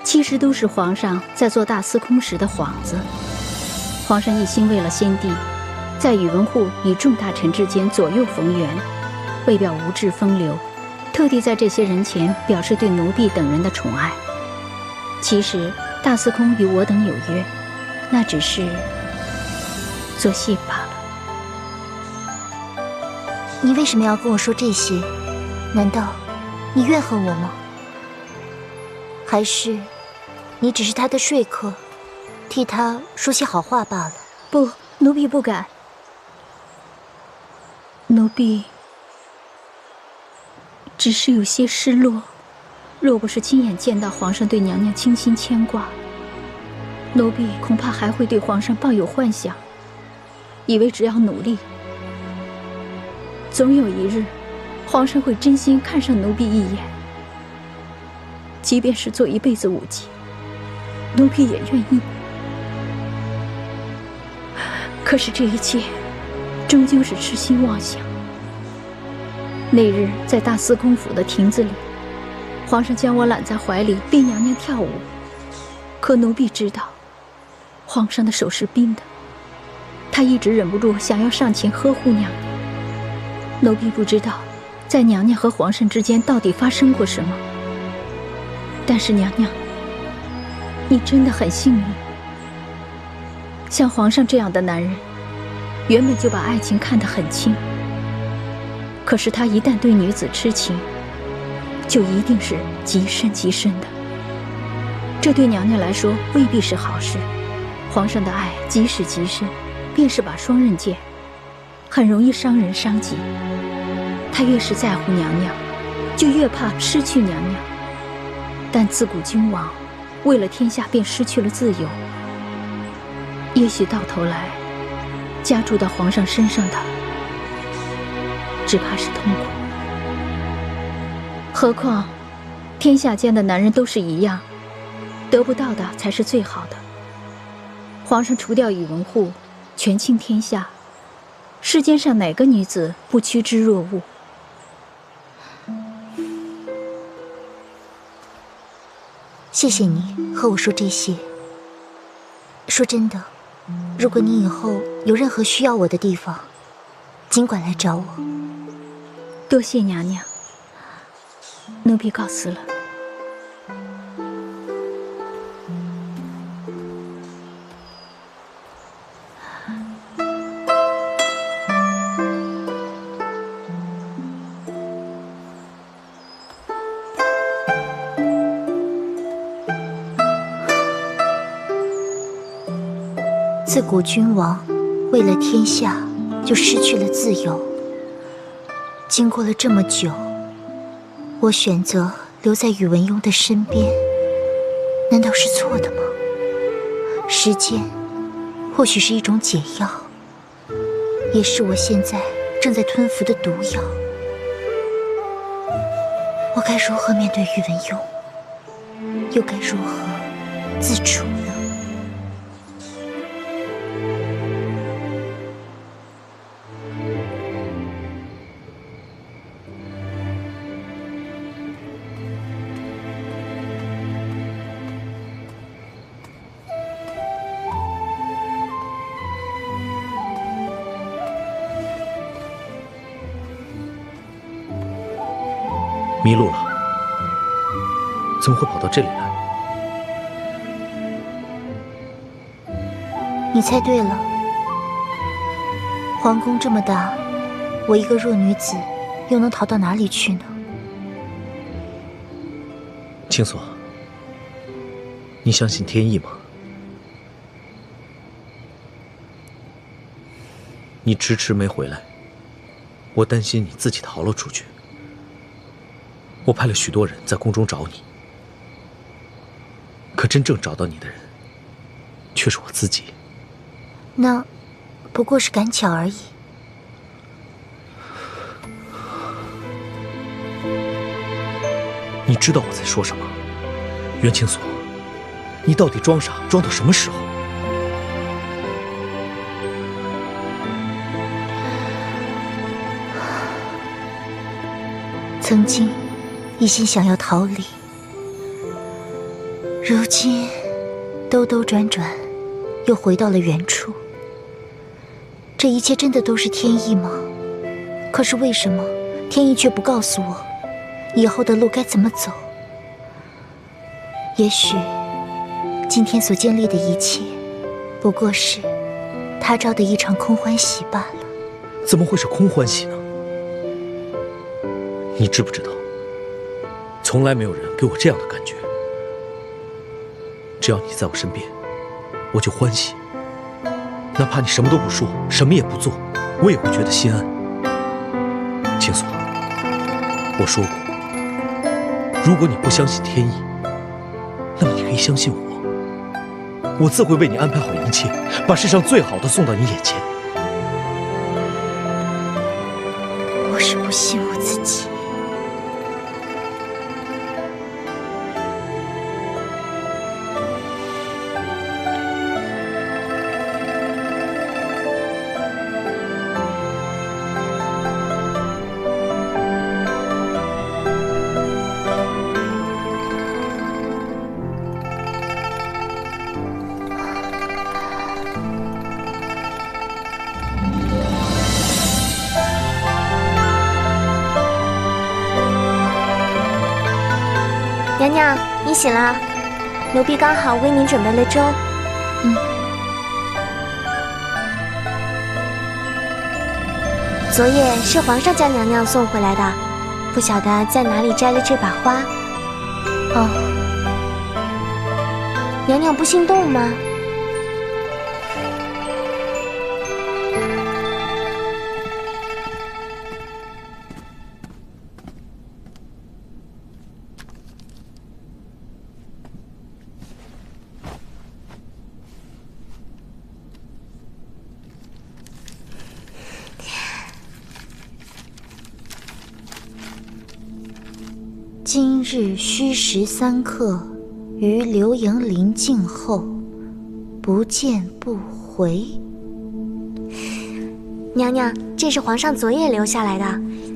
其实都是皇上在做大司空时的幌子。皇上一心为了先帝，在宇文护与众大臣之间左右逢源，为表无志风流，特地在这些人前表示对奴婢等人的宠爱。其实大司空与我等有约，那只是做戏罢了。你为什么要跟我说这些？难道你怨恨我吗？还是你只是他的说客，替他说些好话罢了？不，奴婢不敢。奴婢只是有些失落，若不是亲眼见到皇上对娘娘倾心牵挂，奴婢恐怕还会对皇上抱有幻想，以为只要努力，总有一日皇上会真心看上奴婢一眼。即便是做一辈子舞姬，奴婢也愿意。可是这一切终究是痴心妄想。那日在大司空府的亭子里，皇上将我揽在怀里，逼娘娘跳舞。可奴婢知道，皇上的手是冰的，他一直忍不住想要上前呵护娘娘。奴婢不知道，在娘娘和皇上之间到底发生过什么。但是娘娘，你真的很幸运。像皇上这样的男人，原本就把爱情看得很轻，可是他一旦对女子痴情，就一定是极深极深的。这对娘娘来说未必是好事。皇上的爱即使极深，便是把双刃剑，很容易伤人伤己。他越是在乎娘娘，就越怕失去娘娘。但自古君王为了天下便失去了自由，也许到头来加注到皇上身上的只怕是痛苦。何况天下间的男人都是一样，得不到的才是最好的。皇上除掉宇文护，权倾天下，世间上哪个女子不趋之若鹜？谢谢你和我说这些。说真的，如果你以后有任何需要我的地方，尽管来找我。多谢娘娘，奴婢告辞了。自古君王为了天下就失去了自由。经过了这么久，我选择留在宇文邕的身边，难道是错的吗？时间或许是一种解药，也是我现在正在吞服的毒药。我该如何面对宇文邕，又该如何自处呢？迷路了，怎么会跑到这里来？你猜对了，皇宫这么大，我一个弱女子又能逃到哪里去呢？青锁，你相信天意吗？你迟迟没回来，我担心你自己逃了出去。我派了许多人在宫中找你，可真正找到你的人，却是我自己。那不过是赶巧而已。你知道我在说什么？袁青锁，你到底装傻装到什么时候？曾经一心想要逃离，如今兜兜转转又回到了原处。这一切真的都是天意吗？可是为什么天意却不告诉我以后的路该怎么走？也许今天所建立的一切不过是他朝的一场空欢喜罢了。怎么会是空欢喜呢？你知不知道，从来没有人给我这样的感觉。只要你在我身边，我就欢喜。哪怕你什么都不说，什么也不做，我也会觉得心安。青锁，我说过，如果你不相信天意，那么你可以相信我，我自会为你安排好一切，把世上最好的送到你眼前。我是不信我自己。娘娘，你醒了，奴婢刚好为您准备了粥。昨夜是皇上将娘娘送回来的，不晓得在哪里摘了这把花。哦，娘娘不心动吗？今日戌时3刻，于流萤临近后，不见不回。娘娘，这是皇上昨夜留下来的，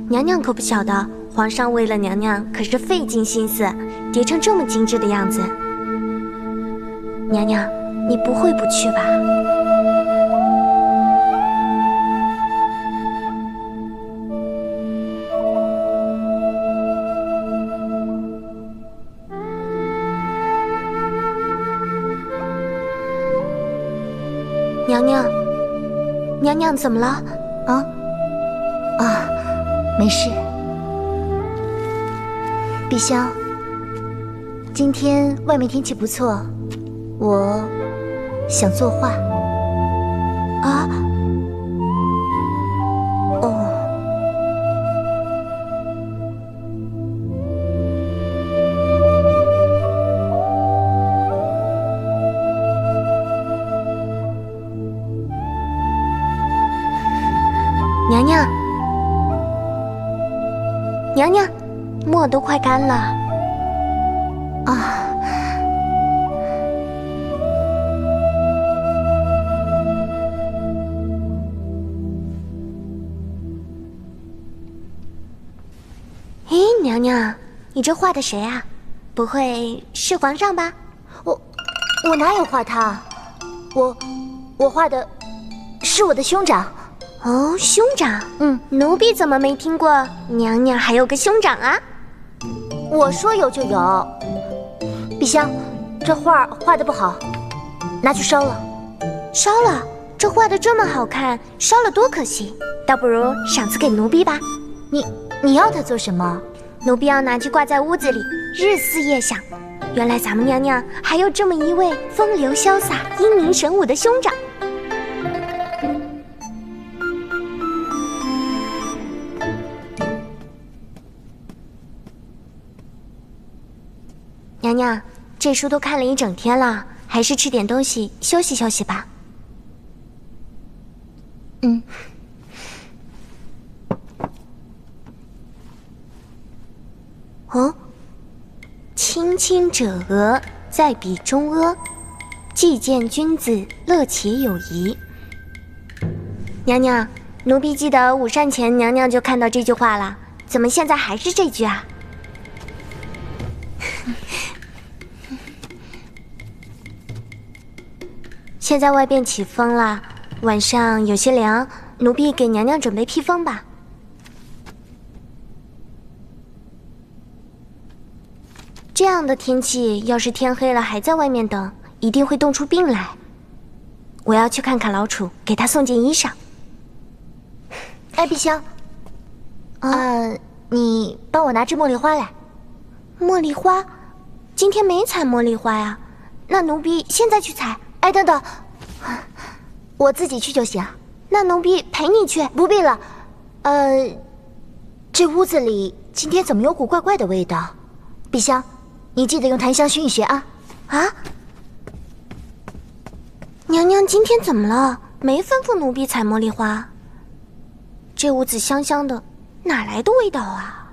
娘娘可不晓得，皇上为了娘娘可是费尽心思，叠成这么精致的样子。娘娘，你不会不去吧？娘娘，娘娘怎么了？没事。碧霄，今天外面天气不错，我想作画，啊？哦。娘娘，娘娘，墨都快干了。啊。哎，娘娘，你这画的谁啊？不会是皇上吧？我哪有画他？我画的是我的兄长。哦，兄长。奴婢怎么没听过娘娘还有个兄长啊？我说有就有。碧香，这画画的不好，拿去烧了。烧了？这画的这么好看，烧了多可惜。倒不如赏赐给奴婢吧。你要它做什么？奴婢要拿去挂在屋子里，日思夜想。原来咱们娘娘还有这么一位风流潇洒、英明神武的兄长。娘娘，这书都看了一整天了，还是吃点东西休息休息吧。哦，青青者娥，在笔中阿，既见君子，乐其有仪。娘娘，奴婢记得午膳前娘娘就看到这句话了，怎么现在还是这句啊？现在外边起风了，晚上有些凉，奴婢给娘娘准备披风吧。这样的天气，要是天黑了还在外面等，一定会冻出病来。我要去看看老楚，给他送件衣裳。哎，碧香，你帮我拿支茉莉花来。茉莉花？今天没采茉莉花呀，那奴婢现在去采。哎，等等，我自己去就行。那奴婢陪你去。不必了。这屋子里今天怎么有股怪怪的味道？碧香，你记得用檀香熏一熏啊。啊？娘娘今天怎么了？没吩咐奴婢采茉莉花。这屋子香香的，哪来的味道啊？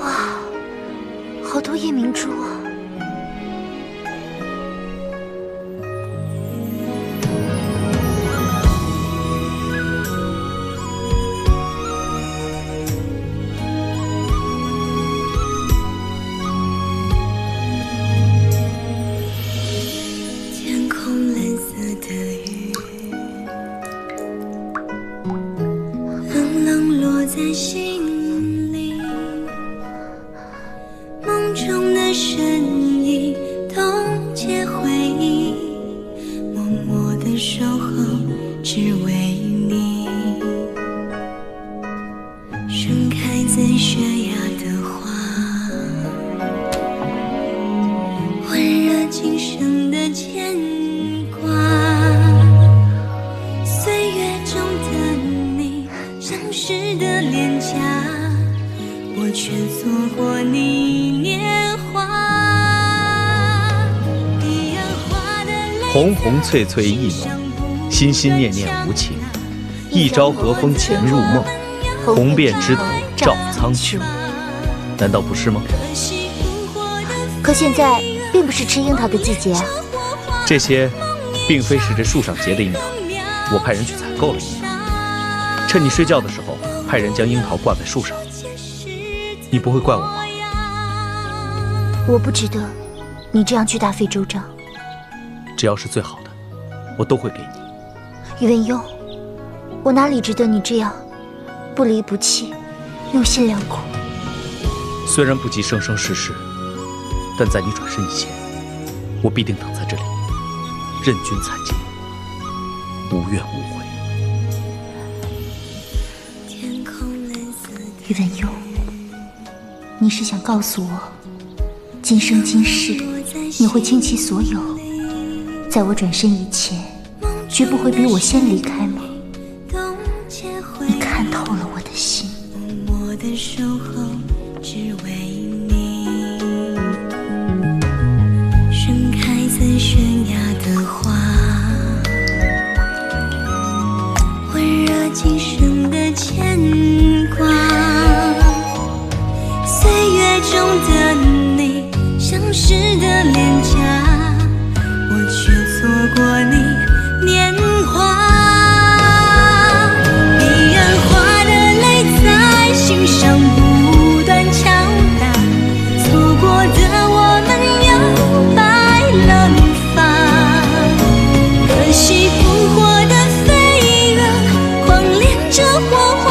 哇，好多夜明珠啊！天空蓝色的雨，冷冷落在心里。梦中的身影，冻结回忆，默默的守候，只为你。盛开在悬崖的花，温热今生的牵挂。岁月中的你，像湿的脸颊，我却错过你年华。红红翠翠意浓，心心念念无情。一朝和风潜入梦，红遍枝头照苍穹。难道不是吗？可现在并不是吃樱桃的季节啊。这些并非是这树上结的樱桃，我派人去采购了樱桃，趁你睡觉的时候，派人将樱桃挂在树上。你不会怪我吗？我不值得你这样去大费周章。只要是最好的，我都会给你。宇文邕，我哪里值得你这样不离不弃，用心良苦？虽然不及生生世世，但在你转身以前，我必定等在这里，任君采撷，无怨无悔。宇文邕，你是想告诉我，今生今世你会倾其所有，在我转身以前，绝不会比我先离开吗？你看透了我的心。默默的守候，只为你。盛开在悬崖的花，温热今生的牵挂。岁月中的你，像湿的脸颊，我却错过你年华。彼岸花的泪在心上不断敲打，错过的我们又白了发。可惜复活的飞蛾，狂恋着火花，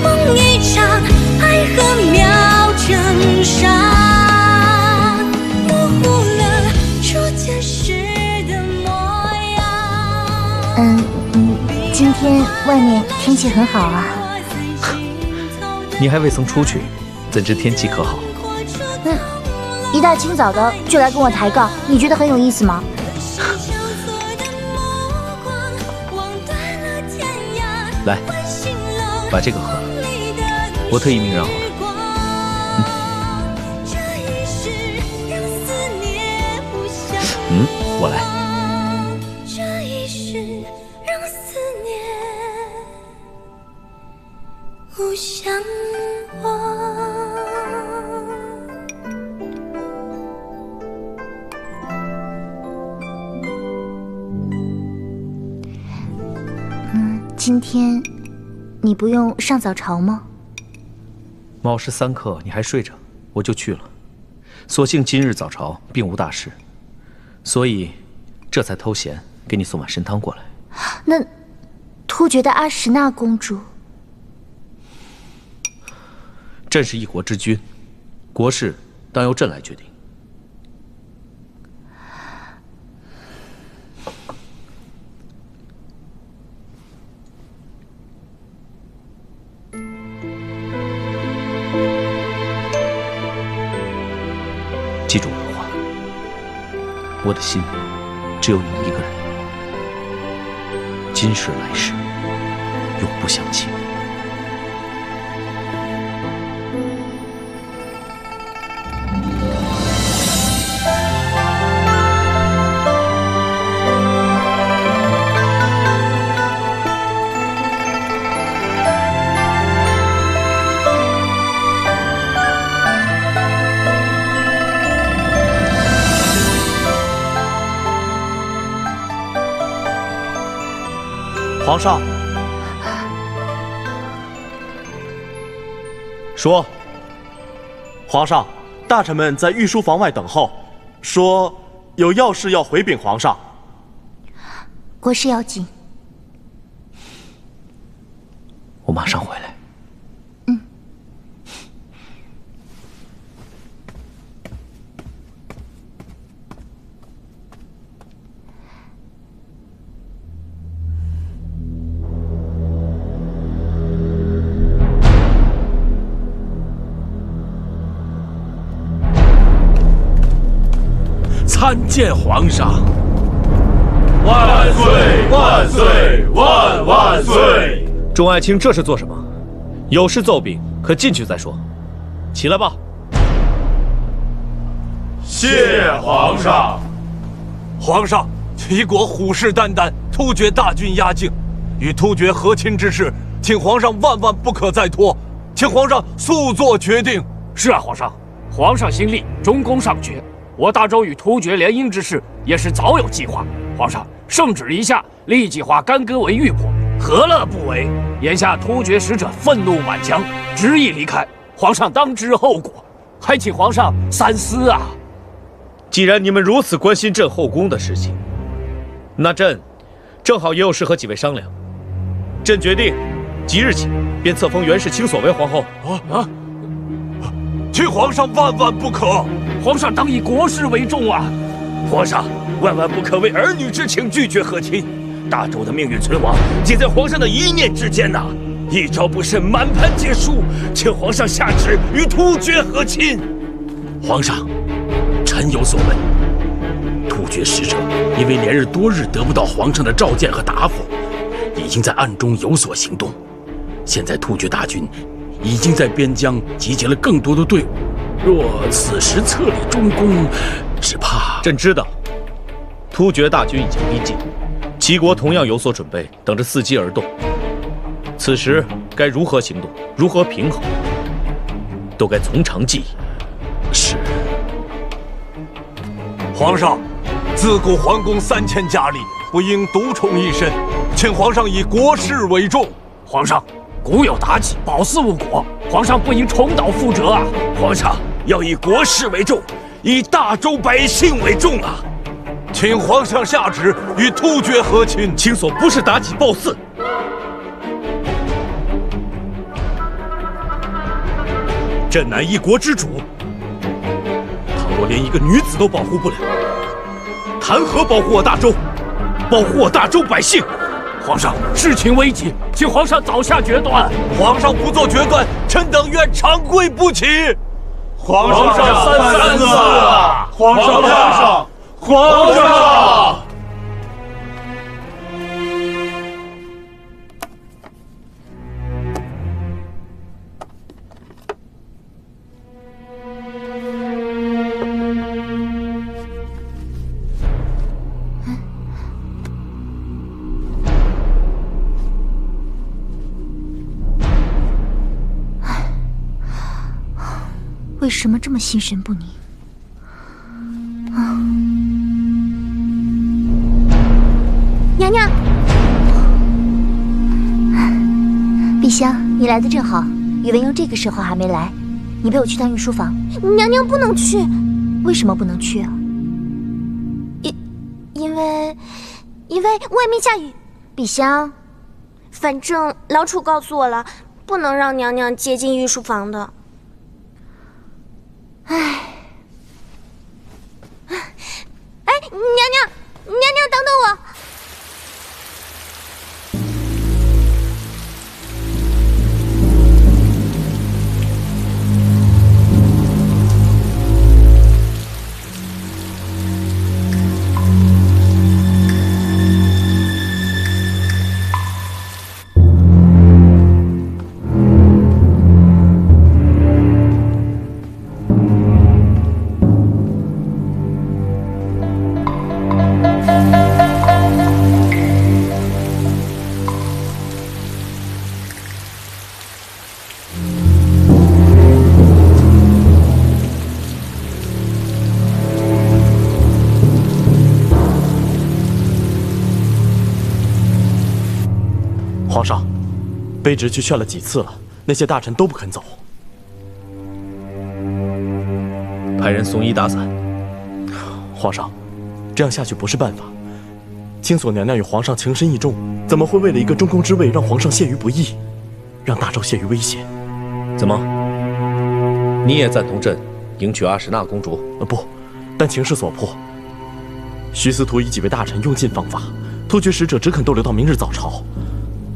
梦一场，爱恨秒成沙。今天外面天气很好啊。你还未曾出去，怎知天气可好？一大清早的就来跟我抬杠，你觉得很有意思吗？来，把这个喝了，我特意命让好了。我来。不相忘。今天你不用上早朝吗？卯时3刻你还睡着，我就去了。所幸今日早朝并无大事，所以这才偷闲给你送碗参汤过来。那突厥的阿什纳公主？朕是一国之君，国事当由朕来决定。记住我的话，我的心只有你一个人，今世来世永不相弃。皇上，说。皇上，大臣们在御书房外等候，说有要事要回禀皇上。国事要紧，我马上回来。参见皇上！万岁！万岁！万万岁！众爱卿这是做什么？有事奏禀，可进去再说。起来吧。谢皇上。皇上，齐国虎视眈眈，突厥大军压境，与突厥和亲之事，请皇上万万不可再拖，请皇上速做决定。是啊，皇上，皇上心力，中宫上决。我大周与突厥联姻之事也是早有计划，皇上圣旨一下，立即化干戈为玉帛，何乐不为？眼下突厥使者愤怒满腔，执意离开，皇上当知后果，还请皇上三思啊！既然你们如此关心朕后宫的事情，那朕正好也有事和几位商量。朕决定，即日起便册封袁氏清所为皇后。请皇上万万不可！皇上当以国事为重啊！皇上万万不可为儿女之情拒绝和亲，大周的命运存亡皆在皇上的一念之间呐！一朝不慎，满盘皆输，请皇上下旨与突厥和亲。皇上，臣有所问，突厥使者因为连日多日得不到皇上的召见和答复，已经在暗中有所行动。现在突厥大军已经在边疆集结了更多的队伍，若此时册立中宫，只怕……朕知道，突厥大军已经逼近，齐国同样有所准备，等着伺机而动。此时该如何行动，如何平衡，都该从长计议。是。皇上，自古皇宫3000佳丽，不应独宠一身，请皇上以国事为重。皇上，古有妲己保嗣误国，皇上不应重蹈覆辙啊！皇上要以国事为重，以大周百姓为重啊！请皇上下旨与突厥和亲。卿所不是妲己报嗣，朕乃一国之主，倘若连一个女子都保护不了，谈何保护我大周，保护我大周百姓？皇上，事情危急，请皇上早下决断。皇上不做决断，臣等愿长跪不起。皇上三思啊！皇上！皇上！为什么这么心神不宁？娘娘，碧香，你来的正好。宇文邕这个时候还没来，你陪我去趟御书房。娘娘不能去。为什么不能去啊？因为外面下雨。碧香，反正老楚告诉我了，不能让娘娘接近御书房的。哎，娘娘，等等我！皇上，卑职去劝了几次了，那些大臣都不肯走。派人送衣打伞。皇上，这样下去不是办法。青锁娘娘与皇上情深意重，怎么会为了一个中宫之位让皇上陷于不义，让大周陷于危险？怎么，你也赞同朕迎娶阿史那公主？不，但情势所迫。徐司徒与几位大臣用尽方法，突厥使者只肯逗留到明日早朝。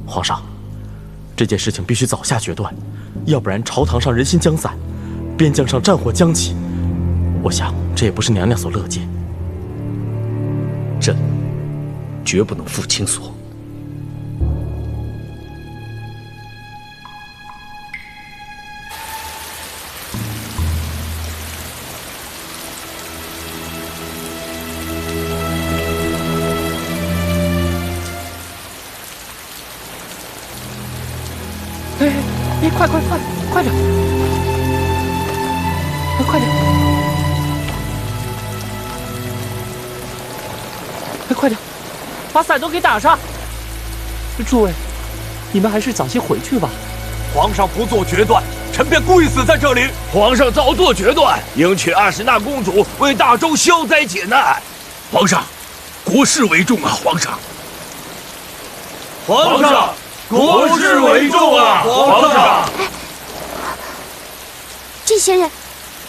皇上，这件事情必须早下决断，要不然朝堂上人心将散，边疆上战火将起，我想这也不是娘娘所乐见。朕绝不能负青锁。哎，快点！快点！快点，把伞都给打上！诸位，你们还是早些回去吧。皇上不做决断，臣便跪死在这里。皇上早做决断，迎娶阿史那公主，为大周消灾解难。皇上，国事为重啊！皇上，国事为重啊！皇上，这些人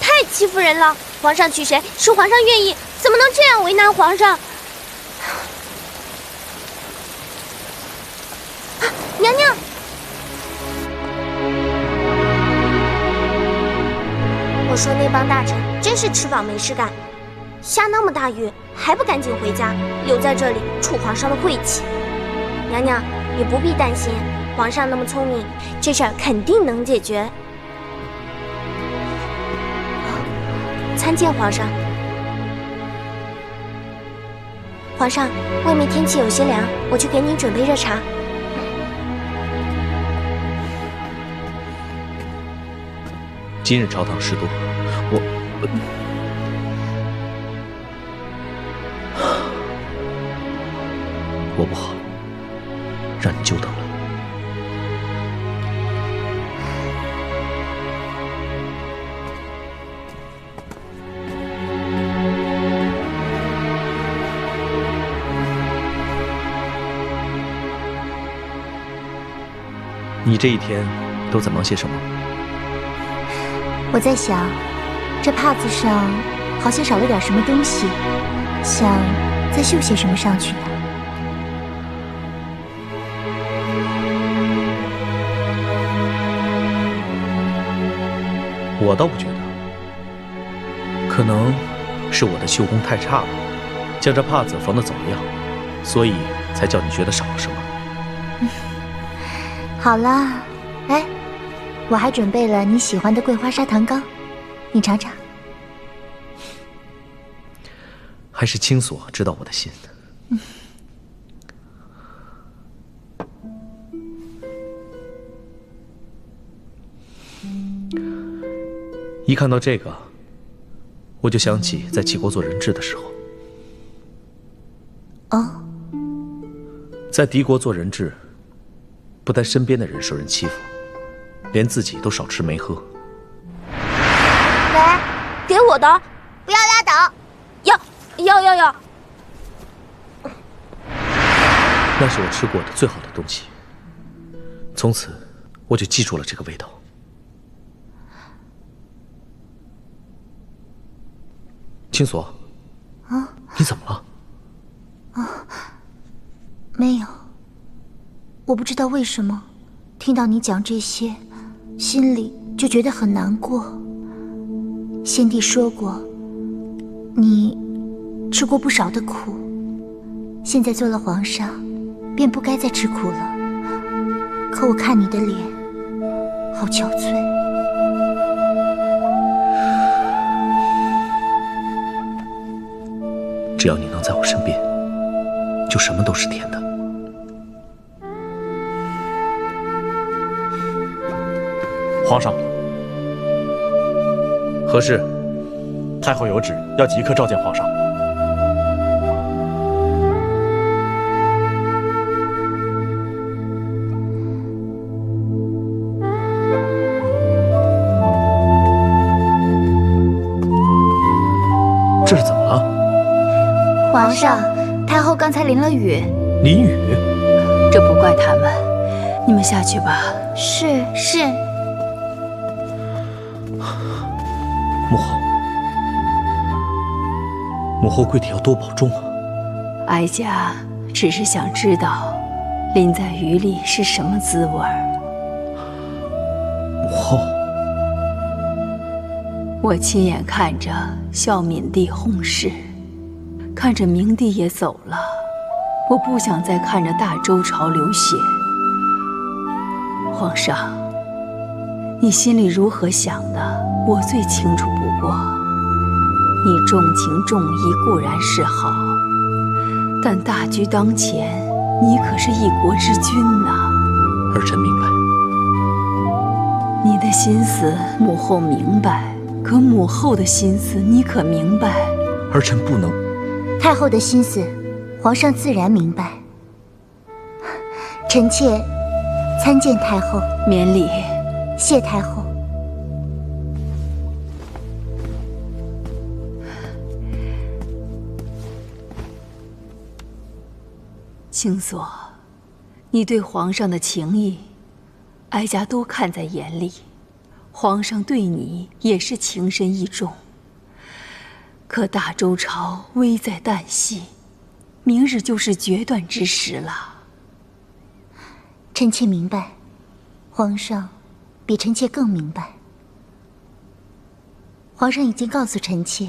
太欺负人了。皇上娶谁是皇上愿意，怎么能这样为难皇上？娘娘，我说那帮大臣真是吃饱没事干，下那么大雨，还不赶紧回家，留在这里触皇上的晦气。娘娘，你不必担心，皇上那么聪明，这事儿肯定能解决。参见皇上。皇上，外面天气有些凉，我去给您准备热茶。今日朝堂事多，我不好，让你久等了。你这一天都在忙些什么？我在想，这帕子上好像少了点什么东西，想再绣些什么上去呢？我倒不觉得，可能是我的绣工太差了，将这帕子缝得走样，所以才叫你觉得少了什么。好了，哎，我还准备了你喜欢的桂花砂糖糕，你尝尝。还是青锁知道我的心。一看到这个，我就想起在齐国做人质的时候。哦，在敌国做人质，不但身边的人受人欺负，连自己都少吃没喝。喂，给我的，不要拉倒，要。那是我吃过的最好的东西，从此我就记住了这个味道。青锁，啊，你怎么了？啊，没有。我不知道为什么，听到你讲这些，心里就觉得很难过。先帝说过，你吃过不少的苦，现在做了皇上，便不该再吃苦了。可我看你的脸，好憔悴。只要你能在我身边，就什么都是甜的。皇上，何事？太后有旨，要即刻召见皇上。这是怎么了？皇上，太后刚才淋了雨。淋雨？这不怪他们，你们下去吧。是。母后跪体要多保重啊！哀家只是想知道，淋在雨里是什么滋味儿。母后，我亲眼看着孝敏帝薨逝，看着明帝也走了，我不想再看着大周朝流血。皇上，你心里如何想的，我最清楚不过。你重情重义固然是好，但大局当前，你可是一国之君呐。儿臣明白。你的心思母后明白，可母后的心思你可明白？儿臣不能。太后的心思，皇上自然明白。臣妾参见太后。免礼。谢太后。青锁，你对皇上的情谊，哀家都看在眼里。皇上对你也是情深意重。可大周朝危在旦夕，明日就是决断之时了。臣妾明白，皇上比臣妾更明白。皇上已经告诉臣妾，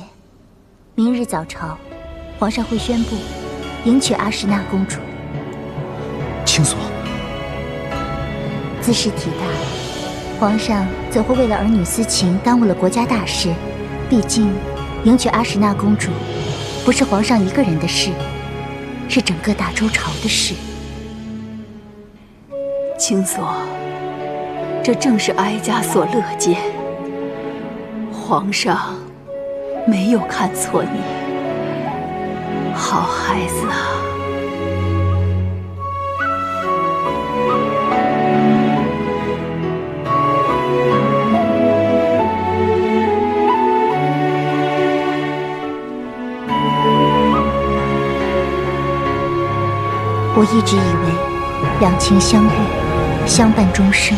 明日早朝，皇上会宣布迎娶阿什纳公主。青锁，兹事体大，皇上怎会为了儿女私情耽误了国家大事？毕竟，迎娶阿什纳公主，不是皇上一个人的事，是整个大周朝的事。青锁，这正是哀家所乐见。皇上没有看错你，好孩子啊！我一直以为，两情相悦、相伴终生，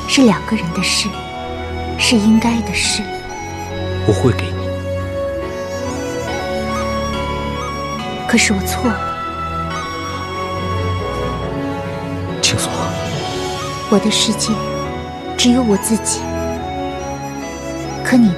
是两个人的事，是应该的事。我会给你。可是我错了。青锁，我的世界只有我自己，可你的